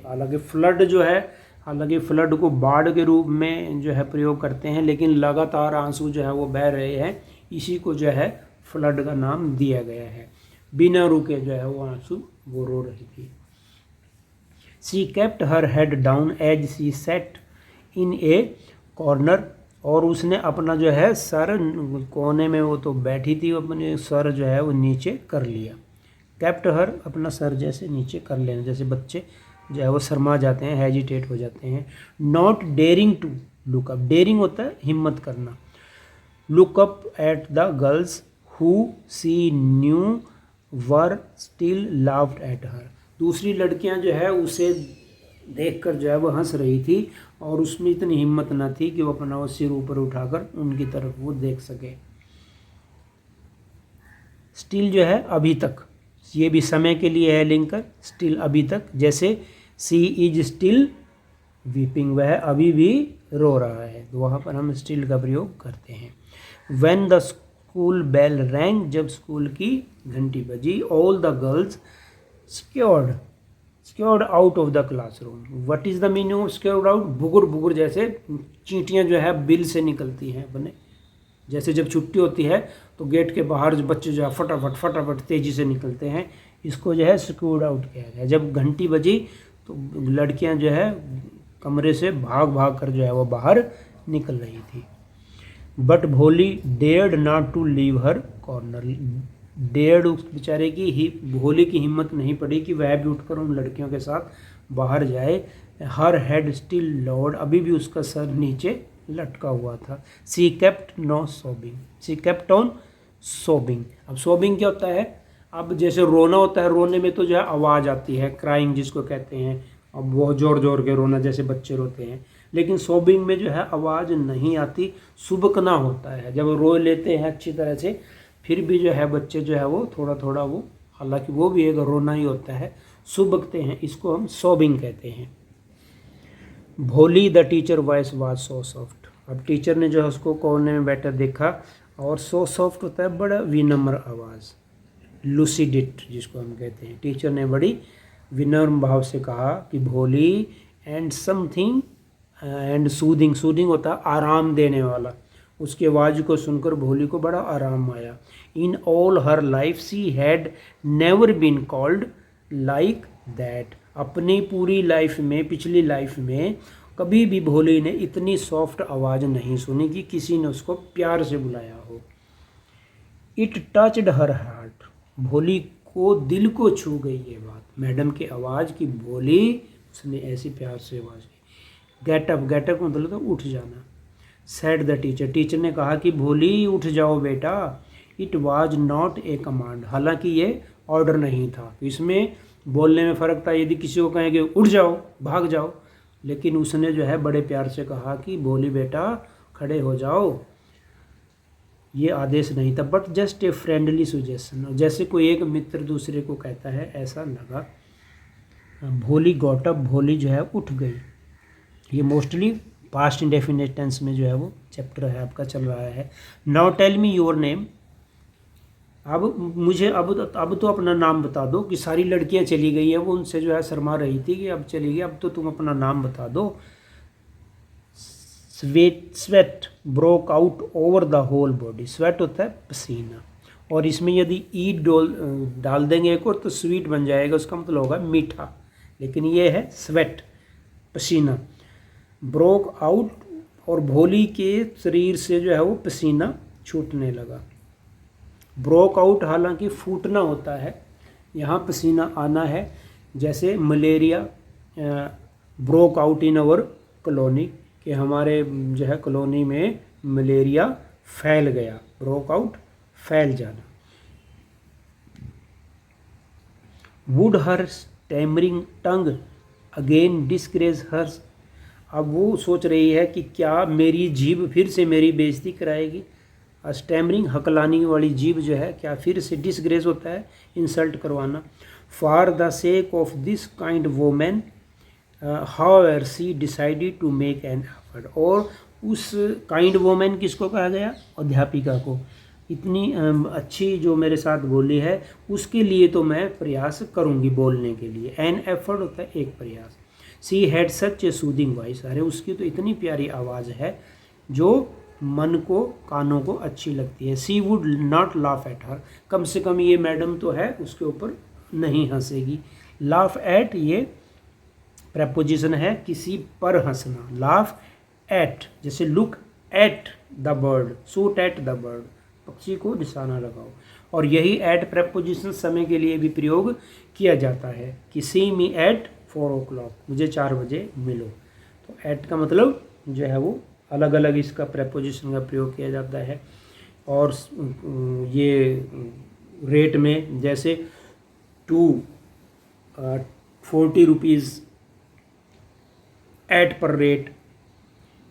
A: हालांकि फ्लड जो है, हालांकि फ्लड को बाढ़ के रूप में जो है प्रयोग करते हैं, लेकिन लगातार आंसू जो है वो बह रहे हैं, इसी को जो है फ्लड का नाम दिया गया है। बिना रुके जो है वो आंसू वो रो रही थी। She kept her head down as she sat in a corner. और उसने अपना जो है सर, कोने में वो तो बैठी थी, अपने सर जो है वो नीचे कर लिया। केप्ट हर अपना सर जैसे नीचे कर लेना, जैसे बच्चे जो है वो शर्मा जाते हैं, हेजिटेट हो जाते हैं। Not daring to look up. Daring होता है हिम्मत करना। Look up at the girls who she knew were still laughed at her. दूसरी लड़कियां जो है उसे देखकर जो है वो हंस रही थी, और उसमें इतनी हिम्मत ना थी कि वो अपना वो सिर ऊपर उठाकर उनकी तरफ वो देख सके। स्टिल जो है अभी तक, ये भी समय के लिए है लिंकर। स्टिल अभी तक, जैसे सी इज स्टिल वीपिंग, वह अभी भी रो रहा है, तो वहाँ पर हम स्टिल का प्रयोग करते हैं। When the school bell rang, जब स्कूल की घंटी बजी। All the girls scurried out of the classroom. What is the meaning of scurried out? भुगुर भुगुर, जैसे चींटियाँ जो है बिल से निकलती हैं अपने, जैसे जब छुट्टी होती है तो गेट के बाहर जो बच्चे जो है फटाफट तेज़ी से निकलते हैं, इसको जो है स्क्योर्ड आउट किया गया। जब घंटी बजी तो लड़कियां जो है कमरे से भाग कर जो है वो बाहर निकल रही थी। But Bholi dared not to leave her corner. Dared, उस बेचारे की ही भोली की हिम्मत नहीं पड़ी कि वह भी उठकर उन लड़कियों के साथ बाहर जाए। हर हेड स्टिल लोड, अभी भी उसका सर नीचे लटका हुआ था। She kept no sobbing, she kept on sobbing. अब सोबिंग क्या होता है? अब जैसे रोना होता है, रोने में तो जो है आवाज़ आती है, क्राइंग जिसको कहते हैं, अब बहुत ज़ोर के रोना जैसे बच्चे रोते हैं। लेकिन सोबिंग में जो है आवाज़ नहीं आती, सुबकना होता है। जब रो लेते हैं अच्छी तरह से, फिर भी जो है बच्चे जो है वो थोड़ा वो, हालांकि वो भी एक रोना ही होता है, सुबकते हैं, इसको हम सोबिंग कहते हैं। भोली the teacher voice was so soft. अब टीचर ने जो है उसको कोने में बैठा देखा, और सो सॉफ्ट होता है बड़ा विनम्र आवाज़, लुसिडिट जिसको हम कहते हैं। टीचर ने बड़ी विनम्र भाव से कहा कि भोली and something and soothing, soothing होता है आराम देने वाला। उसकी आवाज़ को सुनकर भोली को बड़ा आराम आया। In all her life she had never been called like that. अपनी पूरी लाइफ में, पिछली लाइफ में कभी भी भोली ने इतनी सॉफ्ट आवाज़ नहीं सुनी कि किसी ने उसको प्यार से बुलाया हो। It touched her heart. भोली को दिल को छू गई ये बात। मैडम की आवाज़ की बोली उसने ऐसी प्यार से आवाज़ की। गेट अप का मतलब था उठ जाना। सेड द टीचर, टीचर ने कहा कि भोली उठ जाओ बेटा। It was not a command, हालांकि ये ऑर्डर नहीं था। इसमें बोलने में फ़र्क था, यदि किसी को कहें कि उठ जाओ भाग जाओ, लेकिन उसने जो है बड़े प्यार से कहा कि भोली बेटा खड़े हो जाओ, ये आदेश नहीं था। But just a friendly suggestion, जैसे कोई एक मित्र दूसरे को कहता है ऐसा लगा। भोली गॉट अप, भोली जो है उठ गई। ये मोस्टली पास्ट इंडेफिनिट टेंस में जो है वो चैप्टर है आपका चल रहा है। Now tell me your name, अब मुझे अब तो अपना नाम बता दो, कि सारी लड़कियां चली गई है, वो उनसे जो है शर्मा रही थी कि अब चली गई, अब तो तुम अपना नाम बता दो। Sweat broke out over the whole body, sweat होता है पसीना, और इसमें यदि ई डाल देंगे एक और तो स्वीट बन जाएगा, उसका मतलब होगा मीठा, लेकिन ये है स्वेट पसीना। ब्रोक आउट, और भोली के शरीर से जो है वो पसीना छूटने लगा। ब्रोक आउट हालांकि फूटना होता है, यहाँ पसीना आना है। जैसे malaria broke out in our colony, कि हमारे जो है कॉलोनी में मलेरिया फैल गया, ब्रोक आउट फैल जाना। Would her stammering tongue again disgrace hers, अब वो सोच रही है कि क्या मेरी जीभ फिर से मेरी बेइज्जती कराएगी। स्टैमरिंग हकलानी वाली जीभ जो है, क्या फिर से डिसग्रेस होता है इंसल्ट करवाना। For the sake of this kind women however she decided to make an effort, और उस काइंड वोमेन किसको कहा गया, अध्यापिका को। इतनी अच्छी जो मेरे साथ बोली है उसके लिए तो मैं प्रयास करूँगी बोलने के लिए। एन एफर्ट होता है एक प्रयास। She had such A soothing voice, अरे उसकी तो इतनी प्यारी आवाज़ है जो मन को कानों को अच्छी लगती है। She would not laugh at her, कम से कम ये मैडम तो है उसके ऊपर नहीं हंसेगी। लाफ एट ये प्रेपोजिशन है किसी पर हंसना। लाफ एट जैसे look at the bird, shoot at the bird, पक्षी को निशाना लगाओ। और यही एट प्रेपोजिशन समय के लिए भी प्रयोग किया जाता है कि सी मी एट 4 o'clock, मुझे 4 बजे मिलो। तो एट का मतलब जो है वो अलग अलग इसका प्रेपोजिशन का प्रयोग किया जाता है। और ये रेट में जैसे 40 रुपीज़ एट पर rate,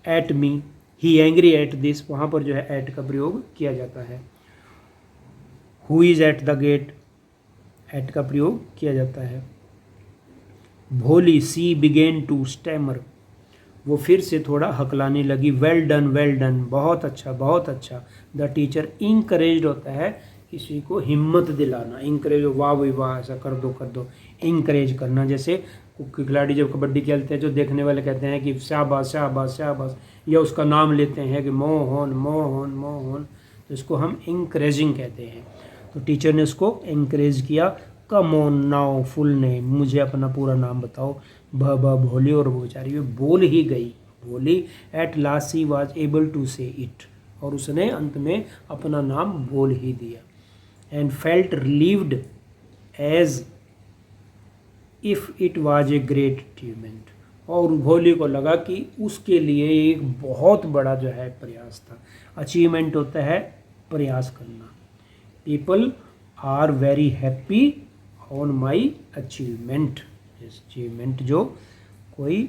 A: at me, he angry at this, वहाँ पर जो है एट का प्रयोग किया जाता है। Who is at the gate, at का प्रयोग किया जाता है। भोली सी बिगेन टू स्टैमर, वो फिर से थोड़ा हकलाने लगी। वेल डन, बहुत अच्छा बहुत अच्छा। द टीचर इंकरेज होता है किसी को हिम्मत दिलाना, इंकरेज वाह भाई वाह ऐसा कर दो, इंकरेज करना। जैसे खिलाड़ी जब कबड्डी खेलते हैं जो देखने वाले कहते हैं कि शाबाश शाबाश शाबाश, या उसका नाम लेते हैं कि मोहन मोहन मोहन, तो इसको हम इंकरेजिंग कहते हैं। तो टीचर ने उसको इंकरेज किया। Come on now full name, मुझे अपना पूरा नाम बताओ। भोली, और वो बेचारी बोल ही गई, बोली। At last she was able to say it, और उसने अंत में अपना नाम बोल ही दिया। And felt relieved as if it was a great achievement, और भोली को लगा कि उसके लिए एक बहुत बड़ा जो है प्रयास था। अचीवमेंट होता है प्रयास करना। People are very happy on my achievement, achievement जो कोई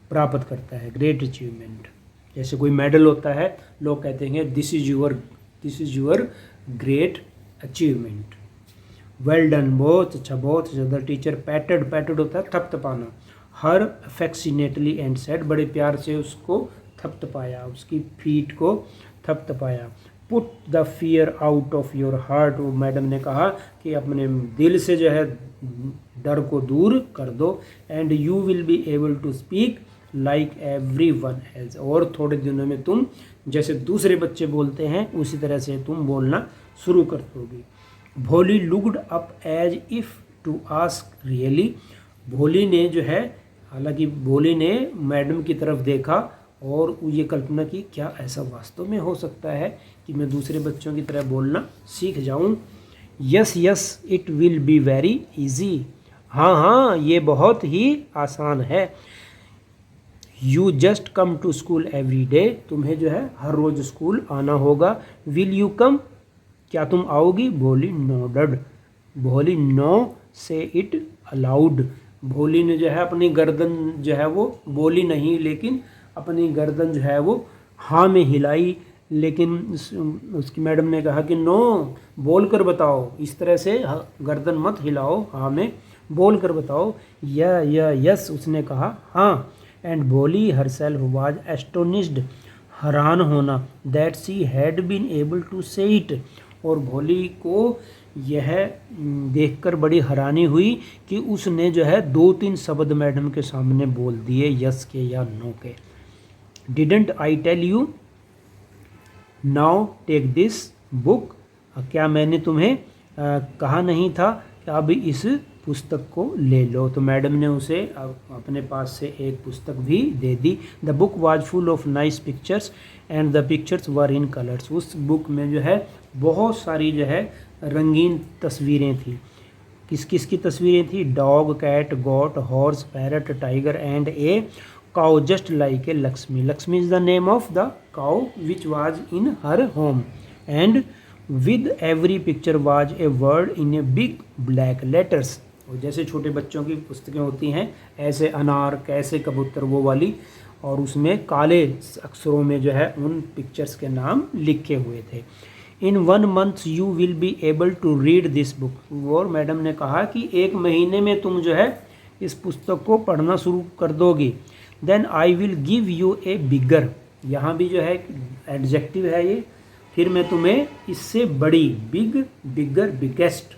A: प्राप्त करता है, ग्रेट अचीवमेंट। जैसे कोई मेडल होता है, लोग कहते हैं this is your great achievement. Well done, बहुत अच्छा बहुत अच्छा। द टीचर पैटेड होता है थपथपाना। हर अफेक्शनेटली एंड सेड, बड़े प्यार से उसको थपथपाया, उसकी फीट को थपथपाया। Put the fear out of your heart, वो मैडम ने कहा कि अपने दिल से जो है डर को दूर कर दो। And you will be able to speak like everyone else, और थोड़े दिनों में तुम जैसे दूसरे बच्चे बोलते हैं उसी तरह से तुम बोलना शुरू कर दोगी। Bholi looked up as if to ask really, Bholi ने जो है, हालांकि भोली ने मैडम की तरफ देखा और ये कल्पना की क्या ऐसा वास्तव में हो सकता है कि मैं दूसरे बच्चों की तरह बोलना सीख जाऊं। Yes yes it will be very easy, हाँ हाँ ये बहुत ही आसान है। You just come to school every day, तुम्हें जो है हर रोज़ स्कूल आना होगा। विल यू कम, क्या तुम आओगी? भोली नोडड, भोली नो से इट अलाउड, भोली ने जो है अपनी गर्दन जो है वो बोली नहीं, लेकिन अपनी गर्दन जो है वो हाँ में हिलाई, लेकिन उसकी मैडम ने कहा कि नो, बोल कर बताओ, इस तरह से गर्दन मत हिलाओ, हाँ में बोल कर बताओ। या यस, उसने कहा हाँ। एंड भोली हरसेल्फ वाज एस्टोनिश्ड, हैरान होना, that she had been able to say it, और भोली को यह देखकर बड़ी हैरानी हुई कि उसने जो है 2-3 शब्द मैडम के सामने बोल दिए, यस के या नो के। Didn't I tell you, now take this book, क्या मैंने तुम्हें कहा नहीं था कि अब इस पुस्तक को ले लो। तो मैडम ने उसे अपने पास से एक पुस्तक भी दे दी। The book was full of nice pictures and the pictures were in colours, उस बुक में जो है बहुत सारी जो है रंगीन तस्वीरें थी। किस किस की तस्वीरें थी? Dog, cat, goat, horse, parrot, tiger and a cow just like a Lakshmi. Lakshmi is the name of the cow which was in her home, and with every picture was a word in a big black letters. और जैसे छोटे बच्चों की पुस्तकें होती हैं ऐसे अनार, कैसे कबूतर, वो वाली, और उसमें काले अक्षरों में जो है उन पिक्चर्स के नाम लिखे हुए थे। In 1 month you will be able to read this book, और मैडम ने कहा कि 1 महीने में तुम जो है इस पुस्तक को पढ़ना शुरू कर दोगी। Then I will give you a bigger, यहाँ भी जो है एडजेक्टिव है ये, फिर मैं तुम्हें इससे बड़ी, बिग, बिगर, बिगेस्ट,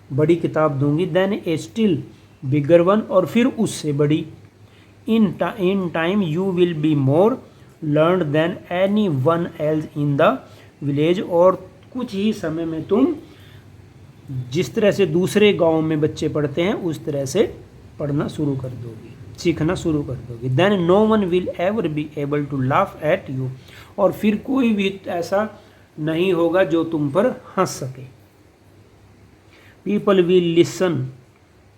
A: बड़ी किताब दूंगी। Then a still bigger one, और फिर उससे बड़ी। In time you will be more learn than anyone else in the village, और कुछ ही समय में तुम जिस तरह से दूसरे गांव में बच्चे पढ़ते हैं उस तरह से पढ़ना शुरू कर दोगी, सीखना शुरू कर दोगी। Then no one will ever be able to laugh at you, और फिर कोई भी ऐसा नहीं होगा जो तुम पर हंस सके। People will listen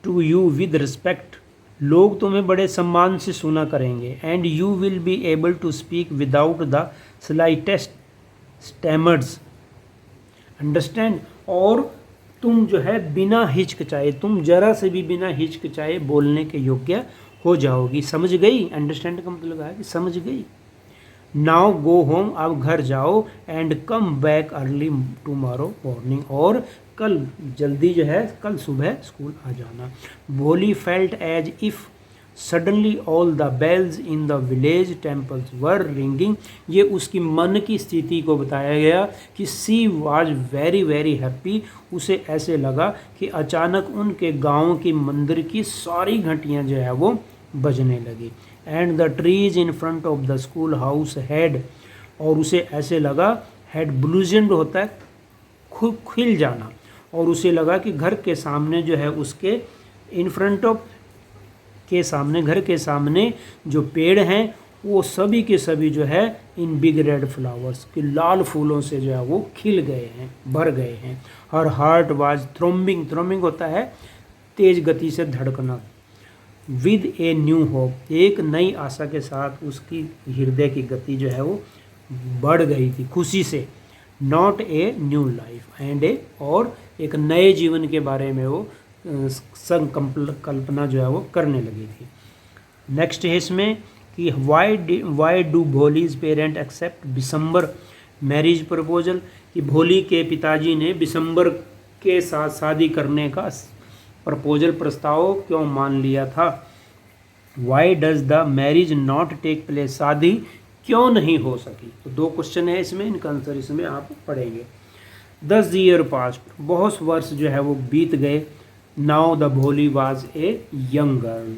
A: to you with respect, लोग तुम्हें बड़े सम्मान से सुना करेंगे। And you will be able to speak without the slightest stammers, understand, और तुम जो है बिना हिचकिचाए, तुम जरा से भी बिना हिचकिचाए बोलने के योग्य हो जाओगी। समझ गई? अंडरस्टैंड का मतलब है कि समझ गई। नाउ गो होम, अब घर जाओ। And come back early tomorrow morning, और कल जल्दी जो है कल सुबह स्कूल आ जाना। Bholi felt as if suddenly all the bells in the village temples were ringing, ये उसकी मन की स्थिति को बताया गया कि she was very very happy, उसे ऐसे लगा कि अचानक उनके गांव की मंदिर की सारी घंटियां जो है वो बजने लगी। And the trees in front of the school house had, और उसे ऐसे लगा, हैड ब्लूजेंड होता है खिल जाना, और उसे लगा कि घर के सामने जो है उसके इन फ्रंट ऑफ के सामने, घर के सामने जो पेड़ हैं वो सभी के सभी जो है इन बिग रेड फ्लावर्स के लाल फूलों से जो है वो खिल गए हैं, भर गए हैं। हर हार्ट वाज थ्रोम्बिंग, थ्रोम्बिंग होता है तेज गति से धड़कना। विद ए न्यू होप, एक नई आशा के साथ उसकी हृदय की गति जो है वो बढ़ गई थी खुशी से। Not a new life and a, और एक नए जीवन के बारे में वो संकल्पना जो है वो करने लगी थी। नेक्स्ट है इसमें कि why do Bholi's parent accept Bishamber marriage proposal, कि भोली के पिताजी ने दिसंबर के साथ शादी करने का प्रपोजल प्रस्ताव क्यों मान लिया था। Why does the marriage not take place, शादी क्यों नहीं हो सकी। तो 2 क्वेश्चन है इसमें, इनका आंसर इसमें आप पढ़ेंगे। 10 ईयर पास्ट, बहुत वर्ष जो है वो बीत गए। नाउ द भोली was a young girl,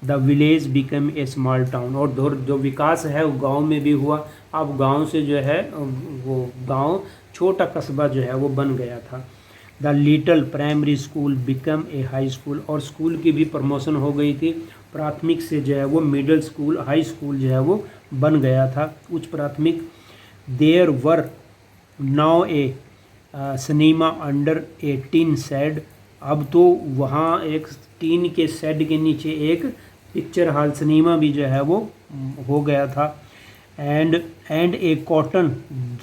A: the village become a small town, और जो विकास है वो गांव में भी हुआ। अब गांव से जो है वो गांव छोटा कस्बा जो है वो बन गया था। The little primary school become a high school, और स्कूल की भी प्रमोशन हो गई थी, प्राथमिक से जो है वो मिडिल स्कूल, हाई स्कूल जो है वो बन गया था, उच्च प्राथमिक। There were now a cinema under a tin shed, अब तो वहाँ एक टीन के शेड के नीचे एक पिक्चर हॉल सिनेमा भी जो है वो हो गया था। And a cotton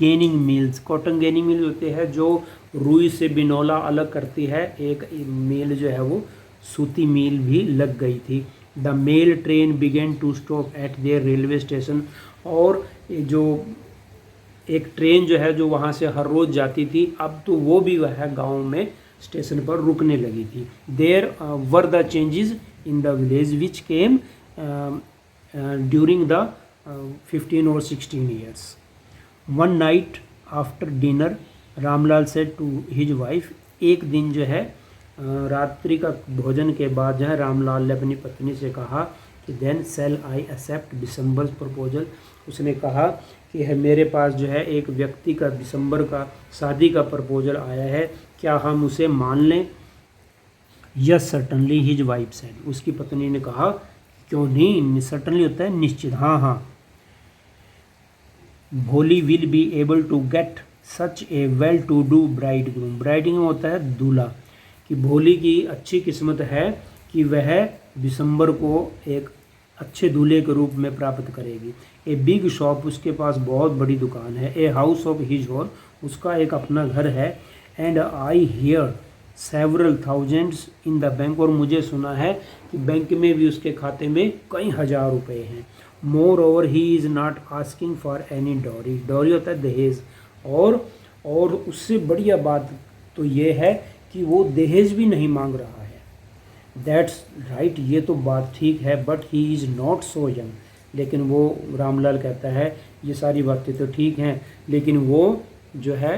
A: ginning mills, cotton ginning mill होते हैं जो रुई से बिनौला अलग करती है, एक मिल जो है वो सूती मिल भी लग गई थी। The mail train began to stop at their railway station, और जो एक ट्रेन जो है जो वहाँ से हर रोज़ जाती थी, अब तो वो भी वह गांव में स्टेशन पर रुकने लगी थी। There were the changes in the village which came during the 15 or 16 years. One night after dinner, Ramlal said to his wife, एक दिन जो है रात्रि का भोजन के बाद जो है रामलाल ने अपनी पत्नी से कहा कि then shall I accept Bishamber proposal, उसने कहा कि है मेरे पास जो है एक व्यक्ति का दिसंबर का शादी का प्रपोजल आया है, क्या हम उसे मान लें? Yes certainly his wife said, उसकी पत्नी ने कहा क्यों नहीं, सर्टनली होता है निश्चित, हाँ हाँ। Bholi will be able to get such a well to do bridegroom, ब्राइडिंग में होता है दूल्हा, कि भोली की अच्छी किस्मत है कि वह दिसंबर को एक अच्छे दूल्हे के रूप में प्राप्त करेगी। ए बिग शॉप, उसके पास बहुत बड़ी दुकान है। A house of his own, उसका एक अपना घर है। And I hear several thousands in the bank, और मुझे सुना है कि बैंक में भी उसके खाते में कई हजार रुपए हैं। Moreover he is not asking for any dowry, dowry होता है दहेज, और उससे बढ़िया बात तो ये है कि वो दहेज भी नहीं मांग रहा है। दैट्स राइट, ये तो बात ठीक है, but he is not so young, लेकिन वो रामलाल कहता है ये सारी बातें तो ठीक हैं, लेकिन वो जो है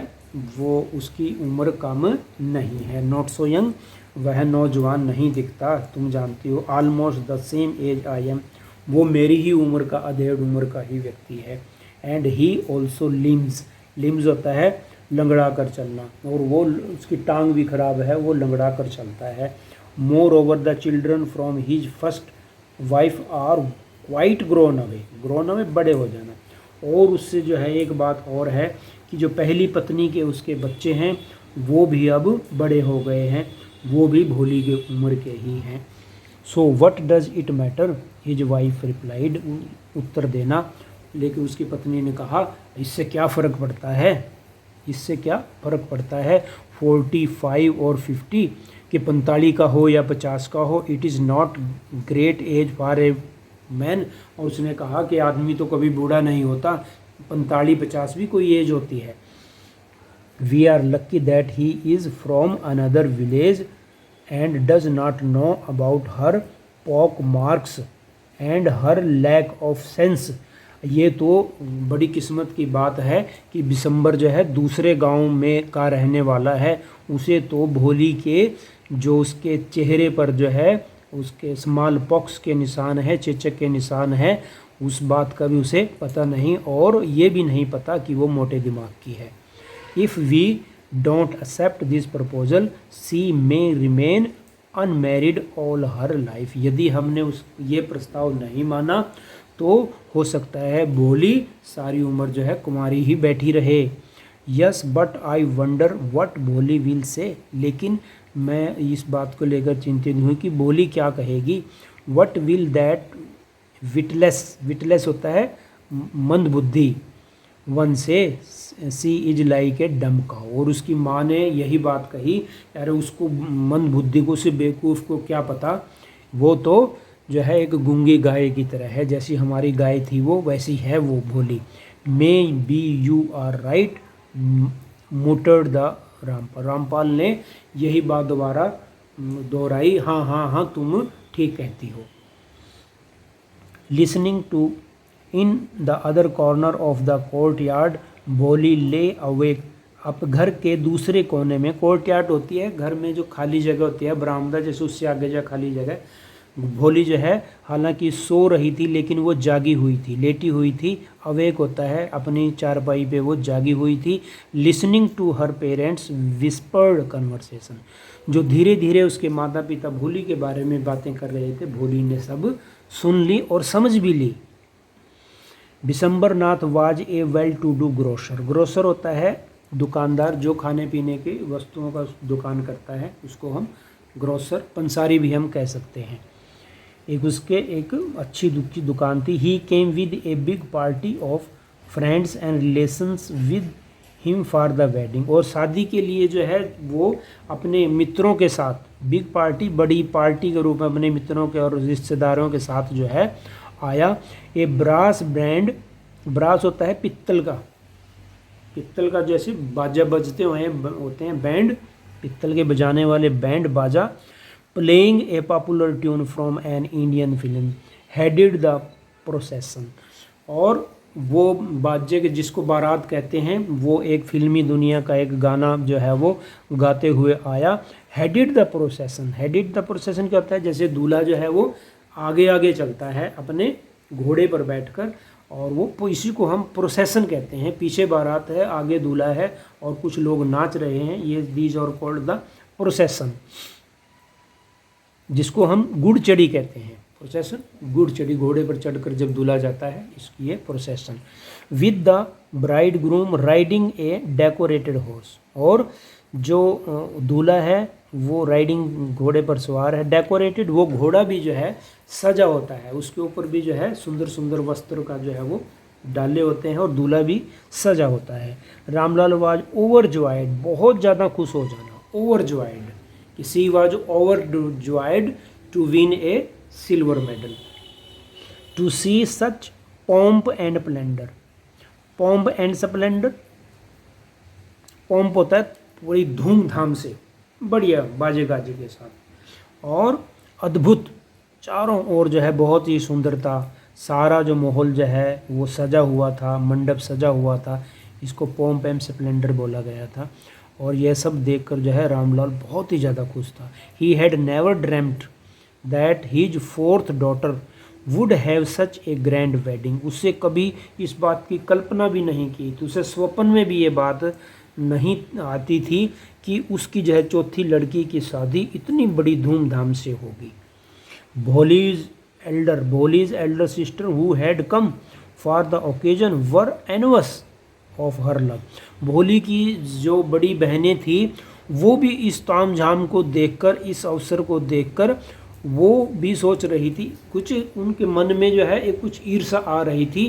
A: वो उसकी उम्र कम नहीं है। नॉट सो यंग, वह नौजवान नहीं दिखता, तुम जानती हो। Almost the same age as I, am मेरी ही उम्र का, अधेड़ उम्र का ही व्यक्ति है। And he also limbs, limbs होता है लंगड़ा कर चलना, और वो उसकी टांग भी खराब है, वो लंगड़ा कर चलता है। Moreover the children from his first wife are quite grown away बड़े हो जाना। और उससे जो है एक बात और है कि जो पहली पत्नी के उसके बच्चे हैं वो भी अब बड़े हो गए हैं, वो भी भोली के उम्र के ही हैं। So what does it matter, his wife replied, उत्तर देना, लेकिन उसकी पत्नी ने कहा इससे क्या फ़र्क पड़ता है, इससे क्या फ़र्क पड़ता है 45 और 50, कि 45 का हो या 50 का हो, it is not great age for a man. और उसने कहा कि आदमी तो कभी बूढ़ा नहीं होता, 45-50 भी कोई एज होती है। We are lucky that he is from another village and does not know about her pock marks and her lack of sense. ये तो बड़ी किस्मत की बात है कि दिसंबर जो है दूसरे गांव में का रहने वाला है, उसे तो भोली के जो उसके चेहरे पर जो है उसके स्मॉल पॉक्स के निशान है, चेचक के निशान है, उस बात का भी उसे पता नहीं, और ये भी नहीं पता कि वो मोटे दिमाग की है। If we don't accept this proposal she may remain unmarried all her life, यदि हमने ये प्रस्ताव नहीं माना तो हो सकता है भोली सारी उम्र जो है कुमारी ही बैठी रहे। Yes but I wonder what भोली विल से, लेकिन मैं इस बात को लेकर चिंतित हूँ कि भोली क्या कहेगी। व्हाट विल दैट विटलेस होता है मंद बुद्धि, वन से सी इज लाइक ए डम काउ, और उसकी माँ ने यही बात कही, अरे उसको मंद बुद्धि को, से बेवकूफ़ को क्या पता, वो तो जो है एक गूंगी गाय की तरह है, जैसी हमारी गाय थी वो वैसी है वो Bholi. Maybe you are right muttered the Rampal, Rampal ने यही बात दोबारा दोहराई, हाँ हाँ हाँ तुम ठीक कहती हो। Listening to in the other corner of the courtyard Bholi lay awake, अब घर के दूसरे कोने में, कोर्ट यार्ड होती है घर में जो खाली जगह होती है, बरामदा जैसे, उससे आगे जा खाली जगह, भोली जो है हालांकि सो रही थी लेकिन वो जागी हुई थी, लेटी हुई थी, अवेक होता है अपनी चारपाई पे वो जागी हुई थी। Listening to her parents whispered conversation, जो धीरे धीरे उसके माता पिता भोली के बारे में बातें कर रहे थे, भोली ने सब सुन ली और समझ भी ली। Bishamber Nath was a well to do grocer, grocer होता है दुकानदार जो खाने पीने की वस्तुओं का दुकान करता है उसको हम ग्रोसर, पंसारी भी हम कह सकते हैं। एक अच्छी दुकान थी। He came with a big party of friends and relations with him for the wedding, और शादी के लिए जो है वो अपने मित्रों के साथ, बिग पार्टी बड़ी पार्टी के रूप में अपने मित्रों के और रिश्तेदारों के साथ जो है आया। ए ब्रास बैंड, ब्रास होता है पित्तल का जैसे बाजा बजते हुए होते हैं बैंड, पित्तल के बजाने वाले बैंड बाजा। Playing a popular tune from an Indian film headed the प्रोसेसन, और वो बाजे के जिसको बारात कहते हैं वो एक फिल्मी दुनिया का एक गाना जो है वो गाते हुए आया। हेडेड द प्रोसेसन, हेडेड द प्रोसेसन क्या होता है, जैसे दूल्हा जो है वो आगे आगे चलता है अपने घोड़े पर बैठकर, और वो इसी को हम प्रोसेसन कहते हैं। पीछे बारात है, आगे दूल्हा है और कुछ लोग नाच रहे हैं, ये दीज और कॉल्ड द प्रोसेसन, जिसको हम गुड़चड़ी कहते हैं। प्रोसेसन गुड़चड़ी, घोड़े पर चढ़कर जब दूल्हा जाता है, इसकी ये प्रोसेसन। With the bride groom riding A decorated horse, और जो दूल्हा है वो राइडिंग घोड़े पर सवार है। डेकोरेटेड, वो घोड़ा भी जो है सजा होता है, उसके ऊपर भी जो है सुंदर सुंदर वस्त्र का जो है वो डाले होते हैं, और दूल्हा भी सजा होता है। रामलाल वाज ओवरजॉयड, बहुत ज़्यादा खुश हो जाना, overjoyed, she was overjoyed to win a silver medal, to see such pomp and splendour. Pomp and splendour, pomp होता है पूरी धूमधाम से, बढ़िया बाजे गाजे के साथ, और अद्भुत, चारों ओर जो है बहुत ही सुंदरता, सारा जो माहौल जो है वो सजा हुआ था, मंडप सजा हुआ था, इसको पॉम्प एंड स्प्लेंडर बोला गया था। और यह सब देखकर जो है रामलाल बहुत ही ज़्यादा खुश था। He had never dreamed that his fourth daughter would have such a grand wedding, उससे कभी इस बात की कल्पना भी नहीं की थी, उसे स्वप्न में भी ये बात नहीं आती थी कि उसकी जो है चौथी लड़की की शादी इतनी बड़ी धूमधाम से होगी। Bholi's elder sister who had come for the occasion were envious of her love, Bholi की जो बड़ी बहनें थी वो भी इस तामझाम को देखकर, इस अवसर को देखकर वो भी सोच रही थी, कुछ उनके मन में जो है एक कुछ ईर्ष्या आ रही थी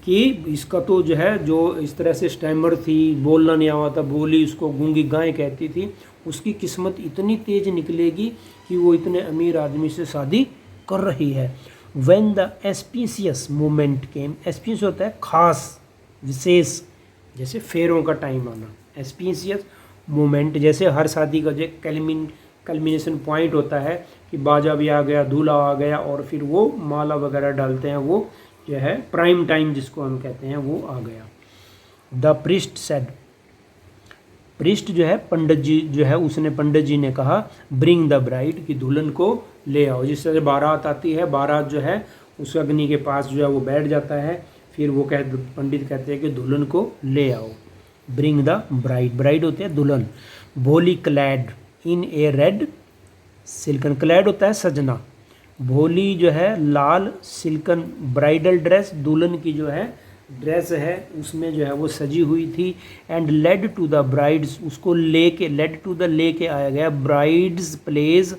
A: कि इसका तो जो है, जो इस तरह से स्टैमर थी, बोलना नहीं आता, बोली उसको गूंगी गाय कहती थी, उसकी किस्मत इतनी तेज निकलेगी कि वो इतने अमीर आदमी से शादी कर रही है। व्हेन द एस्पीसियस मोमेंट केम, एस्पीसियस होता है खास, विशेष, जैसे फेरों का टाइम आना, एस्पीसियस मोमेंट, जैसे हर शादी का जो कल्मिनेशन पॉइंट होता है कि बाजा भी आ गया, दूल्हा आ गया, और फिर वो माला वगैरह डालते हैं, वो जो है प्राइम टाइम जिसको हम कहते हैं वो आ गया। द प्रिस्ट सेड, प्रिस्ट जो है पंडित जी जो है, उसने पंडित जी ने कहा ब्रिंग द ब्राइड, कि दुल्हन को ले आओ। जिस तरह से बारात आती है, बारात जो है उस अग्नि के पास जो है वो बैठ जाता है, फिर वो पंडित कहते हैं कि दुल्हन को ले आओ, ब्रिंग द ब्राइड, ब्राइड होते हैं दुल्हन। भोली क्लैड इन ए रेड सिल्कन, क्लैड होता है सजना, भोली जो है लाल सिल्कन ब्राइडल ड्रेस, दुल्हन की जो है ड्रेस है उसमें जो है वो सजी हुई थी। And led to the brides, उसको लेके, लेड टू द लेके आया गया, brides place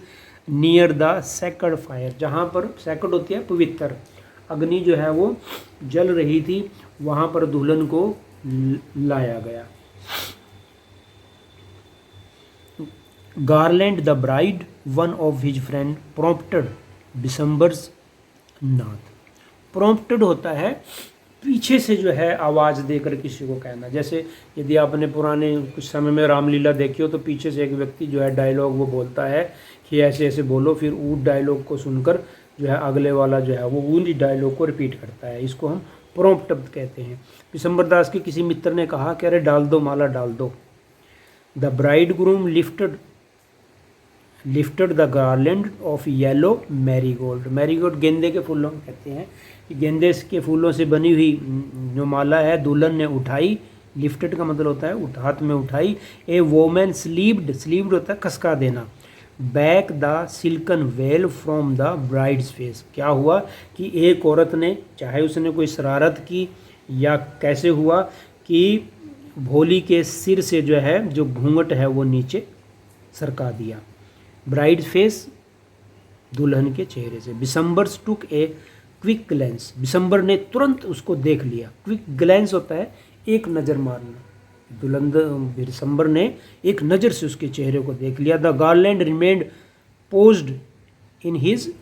A: near the sacred fire, जहाँ पर सेक्रेड होती है पवित्र, अग्नि जो है वो जल रही थी, वहाँ पर दुल्हन को लाया गया। Garland the bride one of his friend prompted Bishamber's Nath, prompted होता है पीछे से जो है आवाज़ देकर किसी को कहना, जैसे यदि आपने पुराने कुछ समय में रामलीला देखी हो तो पीछे से एक व्यक्ति जो है डायलॉग वो बोलता है कि ऐसे ऐसे बोलो, फिर उस डायलॉग को सुनकर जो है अगले वाला जो है वो उन डायलॉग को रिपीट करता है, इसको हम प्रॉम्प्ट कहते हैं। दिसंबर दास के किसी मित्र ने कहा कि अरे डाल दो माला डाल दो। The bride groom lifted the garland of yellow marigold, marigold गेंदे के फूलों कहते हैं, कि गेंदे के फूलों से बनी हुई जो माला है दुल्हन ने उठाई, लिफ्टेड का मतलब होता है हाथ में उठाई। ए वोमेन स्लीव्ड, स्लीव्ड होता है खसका देना, back the silken well from the brides face, क्या हुआ कि एक औरत ने, चाहे उसने कोई शरारत की या कैसे हुआ कि भोली के सिर से जो है जो घूंघट है वो नीचे सरका दिया। ब्राइड फेस, दुल्हन के चेहरे से। बिशंबर्स टुक ए क्विक ग्लैंस, बिशंबर ने तुरंत उसको देख लिया। क्विक ग्लैंस होता है एक नज़र मारना। दुल्हन बिशंबर ने एक नज़र से उसके चेहरे को देख लिया। The garland remained posed in his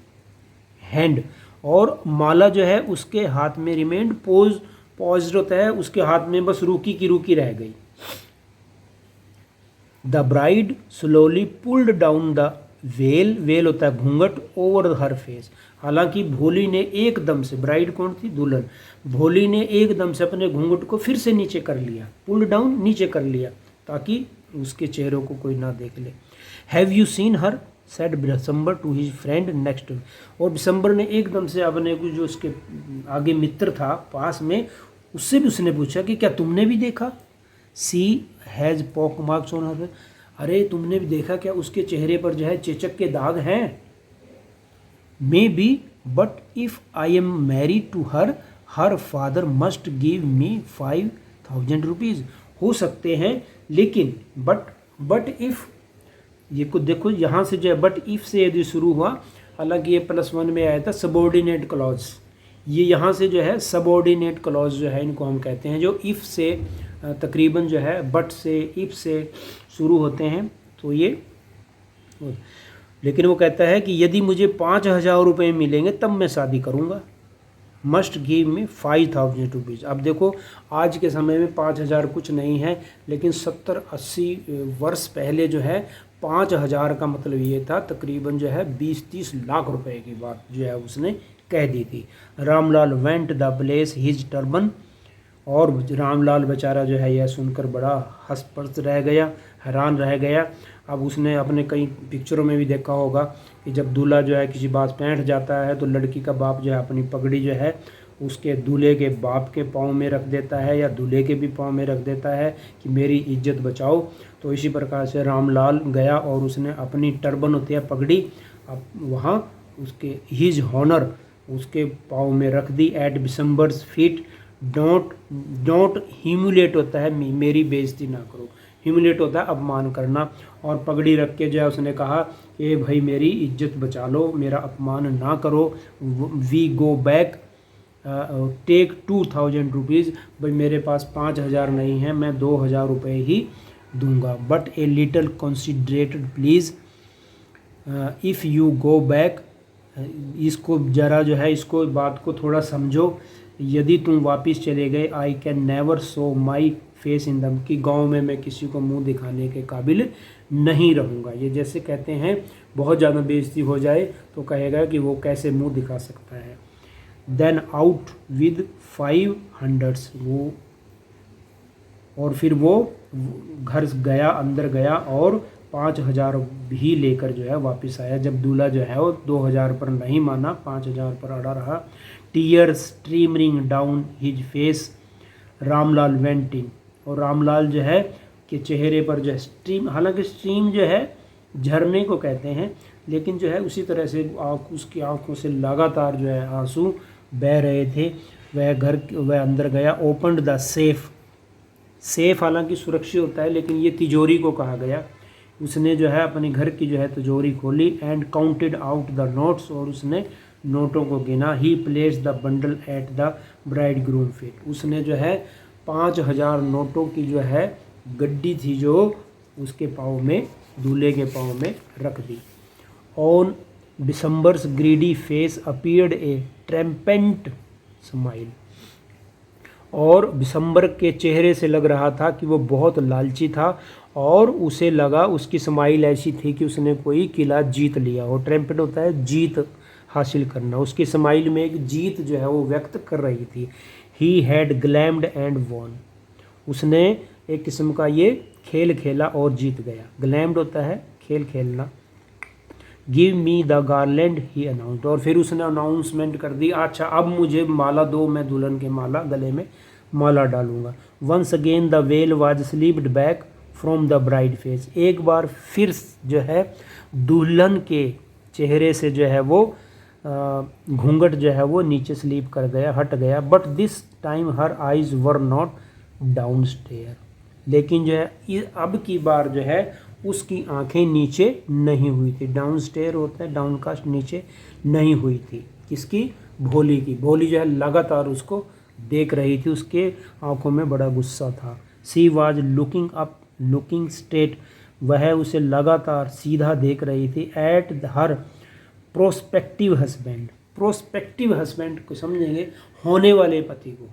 A: hand, और माला जो है उसके हाथ में रिमेंड पॉज्ड होता है, उसके हाथ में बस रुकी की रुकी रह गई। The bride slowly pulled down the well, well होता है घूंघट, ओवर हर फेस। हालांकि भोली ने एकदम से, ब्राइड कौन थी? दुल्हन। भोली ने एकदम से अपने घूंघट को फिर से नीचे कर लिया, पुल्ड डाउन, नीचे कर लिया, ताकि उसके चेहरे को कोई ना देख ले। Have you seen her, said Bishamber to his friend next. और बिशंबर ने एकदम से अपने को जो उसके आगे मित्र था पास में, उससे भी उसने पूछा कि क्या तुमने भी देखा? She has pock marks on her, अरे तुमने भी देखा क्या उसके चेहरे पर जो है चेचक के दाग हैं? Maybe, but if I am married to her, her father must give me 5000 rupees. हो सकते हैं, लेकिन बट इफ़, ये कुछ देखो यहाँ से जो है बट इफ़ से यदि शुरू हुआ, हालांकि ये +1 में आया था सबऑर्डिनेट क्लॉज, ये यहाँ से जो है सबऑर्डिनेट क्लॉज जो है इनको हम कहते हैं, जो इफ़ से तकरीबन जो है बट से, इफ़ से शुरू होते हैं। तो ये, लेकिन वो कहता है कि यदि मुझे 5000 रुपये मिलेंगे तब मैं शादी करूँगा। Must give me 5000 rupees. अब देखो आज के समय में 5000 कुछ नहीं है, लेकिन 70-80 वर्ष पहले जो है 5000 का मतलब ये था तकरीबन जो है 20-30 लाख रुपए की बात जो है उसने कह दी थी। Ramlal went the place his turban, और रामलाल बेचारा जो है यह सुनकर बड़ा हंस रह गया, हैरान रह गया। अब उसने अपने कई पिक्चरों में भी देखा होगा कि जब दूल्हा जो है किसी बात पे बैठ जाता है तो लड़की का बाप जो है अपनी पगड़ी जो है उसके दूल्हे के बाप के पाँव में रख देता है, या दूल्हे के भी पाँव में रख देता है कि मेरी इज्जत बचाओ। तो इसी प्रकार से रामलाल गया और उसने अपनी टर्बन होती है पगड़ी, अब वहाँ उसके हिज हॉनर उसके पाँव में रख दी। एट बिशंबर्स फीट, डोंट ह्यूमिलेट होता है मेरी बेइज्जती ना करो, ह्यूमिलेट होता है अपमान करना। और पगड़ी रख के जो है उसने कहा कि भाई मेरी इज्जत बचा लो, मेरा अपमान ना करो। We go back, take 2000 rupees, भाई मेरे पास 5000 नहीं है, मैं 2000 रुपये ही दूंगा। But a little considerated please if you go back, इसको ज़रा जो है इसको बात को थोड़ा समझो, यदि तुम वापस चले गए, I can never show my face in दम, कि गाँव में मैं किसी को मुंह दिखाने के काबिल नहीं रहूँगा। ये जैसे कहते हैं बहुत ज़्यादा बेइज्जती हो जाए तो कहेगा कि वो कैसे मुंह दिखा सकता है। देन आउट विद 500, वो और फिर वो घर गया, अंदर गया और 5000 भी लेकर जो है वापस आया। जब दूल्हा जो है वो 2000 पर नहीं माना, 5000 पर अड़ा रहा। Tear streaming down his face, Ramlal went in, और रामलाल जो है कि चेहरे पर जो है स्ट्रीम, हालांकि स्ट्रीम जो है झरने को कहते हैं, लेकिन जो है उसी तरह से उसकी आंखों से लगातार जो है आंसू बह रहे थे। वह अंदर गया। ओपनड द सेफ, सेफ हालांकि सुरक्षित होता है लेकिन ये तिजोरी को कहा गया। उसने जो है अपने घर की जो है तिजोरी खोली। And counted out the notes, और उसने नोटों को गिना। He place the bundle at the bride groom, उसने जो है 5000 नोटों की जो है गड्डी थी जो उसके पाँव में, दूल्हे के पाँव में रख दी। On Bishamber's greedy face appeared a triumphant smile, और बिशंबर के चेहरे से लग रहा था कि वो बहुत लालची था, और उसे लगा, उसकी स्माइल ऐसी थी कि उसने कोई किला जीत लिया हो। ट्रेम्पेट होता है जीत हासिल करना, उसकी स्माइल में एक जीत जो है वो व्यक्त कर रही थी। ही हैड ग्लैम्ड एंड वॉन, उसने एक किस्म का ये खेल खेला और जीत गया। ग्लैम्ड होता है खेल खेलना। Give me the garland he announced, और फिर उसने अनाउंसमेंट कर दी, अच्छा अब मुझे माला दो, मैं दुल्हन के माला गले में माला डालूंगा। Once again the veil was slipped back from the bride face, एक बार फिर जो है दुल्हन के चेहरे से जो है वो घूंघट जो है वो नीचे स्लीप कर गया, हट गया। But this time her eyes were not down stare, लेकिन जो है अब की बार जो है उसकी आंखें नीचे नहीं हुई थी। डाउन स्टेयर होता है, डाउनकास्ट, नीचे नहीं हुई थी। किसकी? भोली की। भोली जो है लगातार उसको देख रही थी, उसके आंखों में बड़ा गुस्सा था। She was looking up, looking straight, वह उसे लगातार सीधा देख रही थी। At her prospective husband, prospective husband को समझेंगे, होने वाले पति को।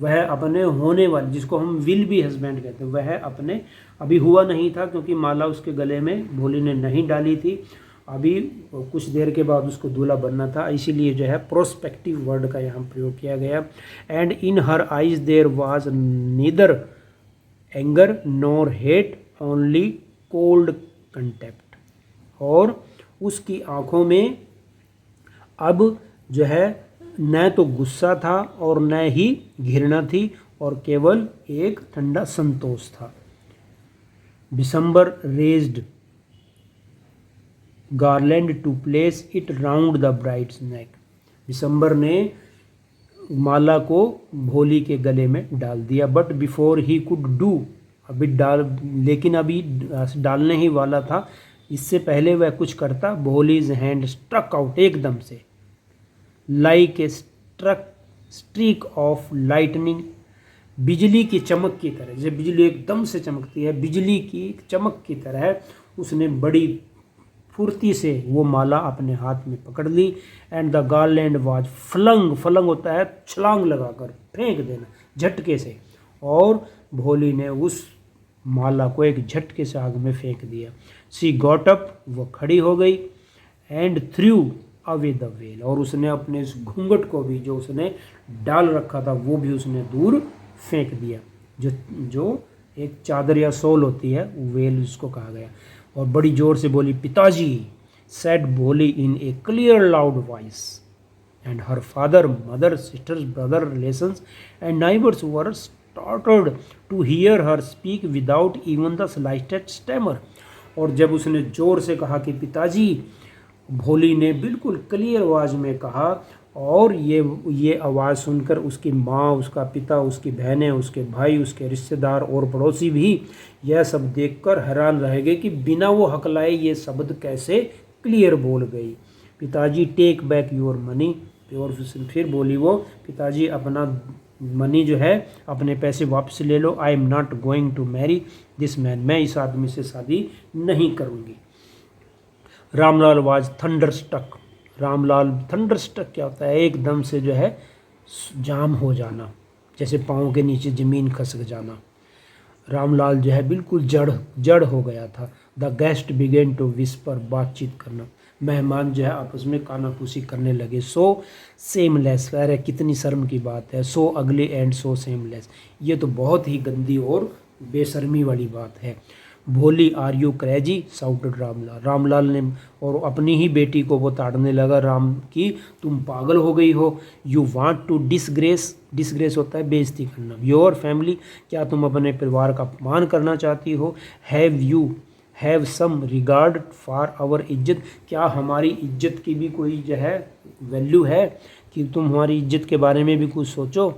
A: वह अपने होने वाले, जिसको हम विल बी हस्बैंड कहते हैं, वह अपने, अभी हुआ नहीं था क्योंकि माला उसके गले में भोली ने नहीं डाली थी, अभी कुछ देर के बाद उसको दूल्हा बनना था, इसीलिए जो है प्रोस्पेक्टिव वर्ड का यहाँ प्रयोग किया गया। And in her eyes there was neither anger nor hate, only cold contempt. और उसकी आंखों में अब जो है न तो गुस्सा था और न ही घृणा थी, और केवल एक ठंडा संतोष था। Bishamber raised garland to place it round the bride's neck, Bishamber ने माला को भोली के गले में डाल दिया। But before he could do, अभी लेकिन अभी डालने ही वाला था, इससे पहले वह कुछ करता, भोलीज हैंड स्ट्रक आउट, एकदम से, like a streak of lightning, बिजली की चमक की तरह, जैसे बिजली एकदम से चमकती है, बिजली की चमक की तरह उसने बड़ी फुर्ती से वो माला अपने हाथ में पकड़ ली। And the garland was flung, flung होता है छलांग लगाकर फेंक देना, झटके से, और भोली ने उस माला को एक झटके से आग में फेंक दिया। सी गॉट अप, वो खड़ी हो गई, and through away the well, और उसने अपने इस घूंघट को भी जो उसने डाल रखा था वो भी उसने दूर फेंक दिया, जो एक चादर या शॉल होती है, वेल उसको कहा गया। और बड़ी जोर से बोली, पिताजी, said Bholi in a clear loud voice, and her father, mother, sisters, brother, relations and neighbours were started to hear her speak without even the slightest stammer. और जब उसने जोर से कहा कि पिताजी, भोली ने बिल्कुल क्लियर आवाज़ में कहा, और ये आवाज़ सुनकर उसकी माँ, उसका पिता, उसकी बहनें, उसके भाई, उसके रिश्तेदार और पड़ोसी भी यह सब देखकर हैरान रह गए कि बिना वो हकलाए ये शब्द कैसे क्लियर बोल गई। पिताजी, टेक बैक योर मनी, और फिर बोली वो, पिताजी अपना मनी जो है, अपने पैसे वापस ले लो। I am not going to marry this man, मैं इस आदमी से शादी नहीं करूँगी। Ramlal was thunderstruck, Ramlal, thunderstruck क्या होता है? एकदम से जो है जाम हो जाना, जैसे पाँव के नीचे ज़मीन खसक जाना। रामलाल जो है बिल्कुल जड़ हो गया था। The guest began to whisper, बातचीत करना, मेहमान जो है आपस में कानाफूसी करने लगे। सो सेमलेस, अरे कितनी शर्म की बात है। सो अगली एंड सो सेमलेस, ये तो बहुत ही गंदी और बेशर्मी वाली बात है। Bholi, are you crazy, shouted Ramlal, Ramlal ने, और अपनी ही बेटी को वो ताड़ने लगा, राम की, तुम पागल हो गई हो। You want to disgrace, disgrace होता है बेइज्जती करना, योर फैमिली, क्या तुम अपने परिवार का अपमान करना चाहती हो। Have you have some regard for our izzat, क्या हमारी इज्जत की भी कोई जो है वैल्यू है, कि तुम हमारी इज्जत के बारे में भी कुछ सोचो।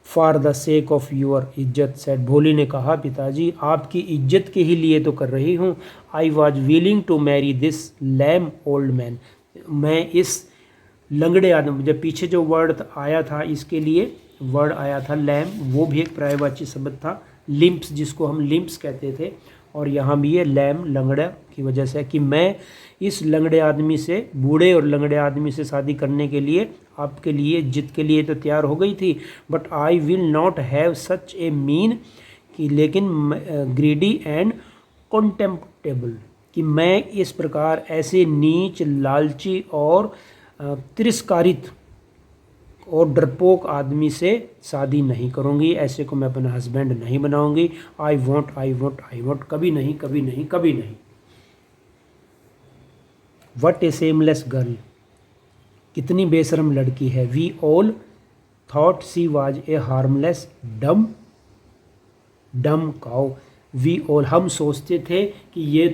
A: For the sake of your izzat, said, Bholi ने कहा, पिताजी आपकी इज्जत के ही लिए तो कर रही हूँ। I was willing to marry this lame old man, मैं इस लंगड़े आदमी, जब पीछे जो वर्ड आया था इसके लिए वर्ड आया था लैम, वो भी एक पर्यायवाची शब्द था। लिम्प्स, जिसको हम लिम्प्स कहते थे, और यहाँ भी ये लैम, लंगड़ा की वजह से, कि मैं इस लंगड़े आदमी से, बूढ़े और लंगड़े आदमी से शादी करने के लिए, आपके लिए, इज्जत के लिए तो तैयार हो गई थी। But I will not have such A mean, कि लेकिन ग्रीडी एंड कॉन्टेम्प्टेबल, कि मैं इस प्रकार ऐसे नीच, लालची और तिरस्कारित और डरपोक आदमी से शादी नहीं करूँगी, ऐसे को मैं अपना हस्बैंड नहीं बनाऊँगी। I want, I want, I want, कभी नहीं, कभी नहीं, कभी नहीं। वट ए सेमलेस गर्ल, कितनी बेशरम लड़की है। We all thought she was a harmless dumb cow, we all, हम सोचते थे कि ये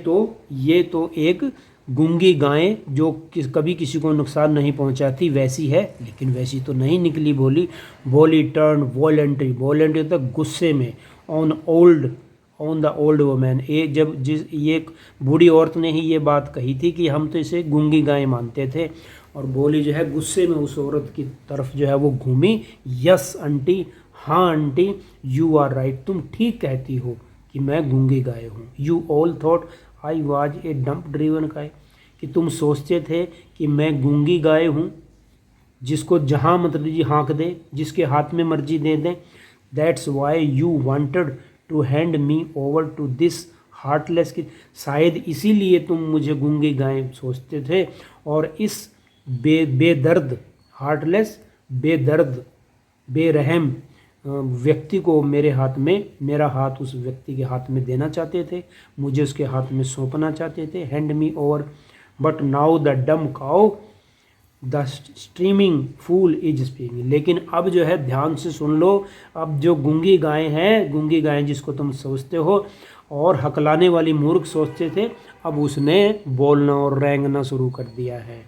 A: तो एक गूंगी गाय जो कभी किसी को नुकसान नहीं पहुंचाती वैसी है, लेकिन वैसी तो नहीं निकली। बोली टर्न वॉलेंट्री, वॉलेंट्री तक गुस्से में, ऑन द ओल्ड वुमेन। ये बूढ़ी औरत ने ही ये बात कही थी कि हम तो इसे गूंगी गाय मानते थे। और बोली जो है गुस्से में उस औरत की तरफ जो है वो घूमी। यस आंटी, हाँ आंटी, यू आर राइट, तुम ठीक कहती हो कि मैं गूंगी गाय हूँ। You all thought I was a dumb driven गाय, कि तुम सोचते थे कि मैं गूंगी गाय हूँ जिसको जहाँ मर्जी हाँक दे, जिसके हाथ में मर्जी दे दें। That's why you wanted to hand me over to this heartless की, शायद इसीलिए तुम मुझे गूंगी गाय सोचते थे और इस बेदर्द, हार्टलेस, बेदर्द, बेरहम व्यक्ति को मेरा हाथ उस व्यक्ति के हाथ में देना चाहते थे, मुझे उसके हाथ में सौंपना चाहते थे। Hand me over, but now the dumb cow the streaming fool is speaking. लेकिन अब जो है ध्यान से सुन लो, अब जो गूंगी गाय है, गूंगी गाय जिसको तुम सोचते हो और हकलाने वाली मूर्ख सोचते थे, अब उसने बोलना और रेंगना शुरू कर दिया है।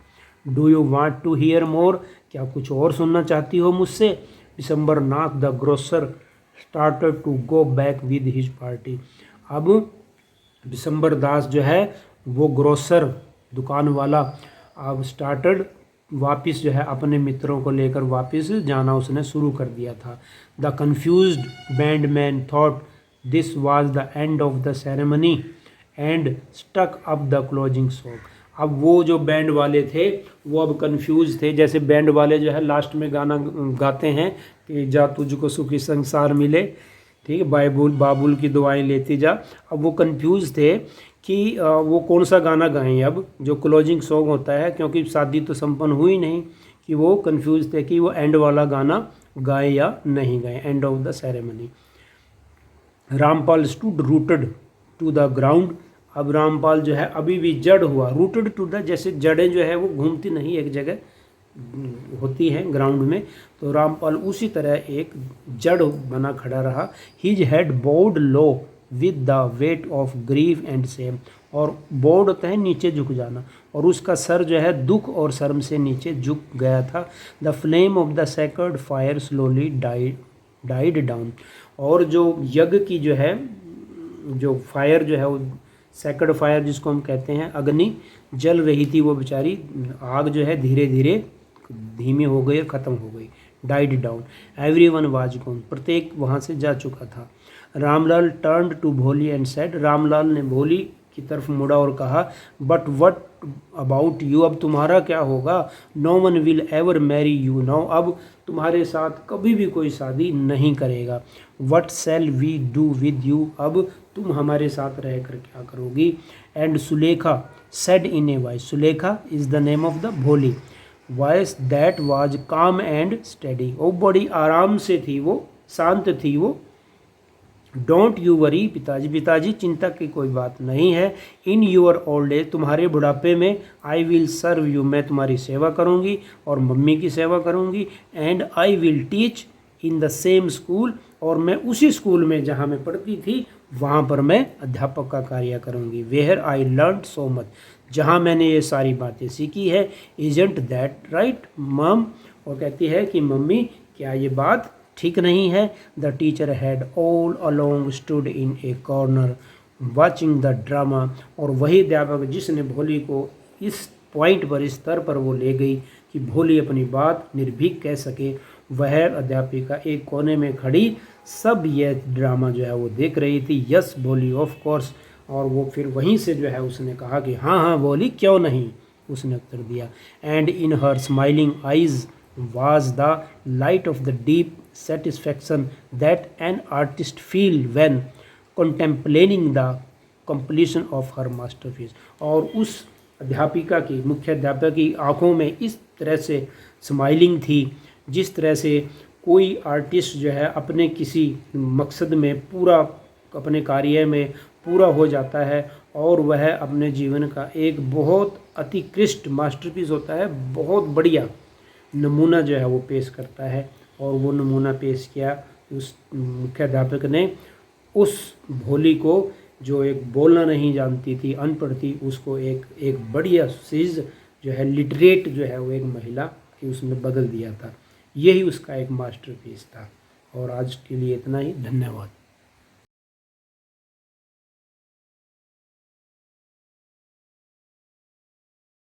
A: Do you want to hear more, क्या कुछ और सुनना चाहती हो मुझसे? Bishamber Nath the grocer started to go back with his party. अब दिसंबर दास जो है वो ग्रोसर, दुकान वाला, अब स्टार्टेड, वापस जो है अपने मित्रों को लेकर वापस जाना उसने शुरू कर दिया था। The confused bandsman thought this was the end of the ceremony and stuck up the closing song. अब वो जो बैंड वाले थे वो अब कंफ्यूज थे, जैसे बैंड वाले जो है लास्ट में गाना गाते हैं कि जा तुझको सुखी संसार मिले, ठीक है, बाबुल की दुआएं लेती जा। अब वो कंफ्यूज थे कि वो कौन सा गाना गाएं अब, जो क्लोजिंग सॉन्ग होता है, क्योंकि शादी तो संपन्न हुई नहीं, कि वो कंफ्यूज थे कि वो एंड वाला गाना गाएं या नहीं गाएं, end of the ceremony. Rampal stood rooted to the ground. अब रामपाल जो है अभी भी जड़ हुआ, रूटेड टू द, जैसे जड़ें जो है वो घूमती नहीं एक जगह होती हैं ग्राउंड में, तो रामपाल उसी तरह एक जड़ बना खड़ा रहा। His head board low with the weight of grief and same. और बोर्ड होता है नीचे झुक जाना, और उसका सर जो है दुख और शर्म से नीचे झुक गया था। The flame of the sacred fire slowly died down. और जो यज्ञ की जो है, जो फायर जो है वो सेक्रेड फायर जिसको हम कहते हैं, अग्नि जल रही थी, वो बेचारी आग जो है धीरे धीरे धीमी हो गई और ख़त्म हो गई। Died down. Everyone was gone, प्रत्येक वहाँ से जा चुका था। रामलाल टर्न्ड टू भोली एंड सेड। रामलाल ने भोली की तरफ मुड़ा और कहा, बट वट अबाउट यू, अब तुम्हारा क्या होगा? No one will ever marry you now, अब तुम्हारे साथ कभी भी कोई शादी नहीं करेगा। What shall we do with you, अब तुम हमारे साथ रहकर क्या करोगी? And Sulekha said in a voice, Sulekha is the name of the Bholi, voice that was calm and steady, वो बड़ी आराम से थी, वो शांत थी वो। डोंट यू वरी पिताजी, पिताजी चिंता की कोई बात नहीं है। इन यूर ओल्ड एज, तुम्हारे बुढ़ापे में, आई विल सर्व यू, मैं तुम्हारी सेवा करूँगी और मम्मी की सेवा करूँगी। And I will teach in the same school, और मैं उसी स्कूल में जहाँ मैं पढ़ती थी वहाँ पर मैं अध्यापक का कार्य करूँगी। Where I learn so much, जहाँ मैंने ये सारी बातें सीखी है। इजंट दैट राइट मम, और कहती है कि मम्मी क्या ये बात ठीक नहीं है? The teacher had all along stood in a corner watching the drama, और वही अध्यापक जिसने भोली को इस पॉइंट पर, इस स्तर पर वो ले गई कि भोली अपनी बात निर्भीक कह सके, वह अध्यापिका एक कोने में खड़ी सब यह ड्रामा जो है वो देख रही थी। यस भोली ऑफ कोर्स, और वो फिर वहीं से जो है उसने कहा कि हाँ हाँ भोली क्यों नहीं, उसने उत्तर दिया। And in her smiling eyes was the light of the deep satisfaction that an artist feel when contemplating the completion of her masterpiece। और उस अध्यापिका की, मुख्य अध्यापिका की आंखों में इस तरह से स्माइलिंग थी जिस तरह से कोई आर्टिस्ट जो है अपने किसी मकसद में पूरा, अपने कार्य में पूरा हो जाता है और वह अपने जीवन का एक बहुत अतिकृष्ट मास्टरपीस होता है, बहुत बढ़िया नमूना जो है वो पेश करता है। और वो नमूना पेश किया उस मुख्य अध्यापक ने उस भोली को, जो एक बोलना नहीं जानती थी, अनपढ़ थी, उसको एक बढ़िया चीज़ जो है, लिटरेट जो है वो एक महिला की उसने बदल दिया था। यही उसका एक मास्टरपीस था। और आज के लिए इतना ही, धन्यवाद।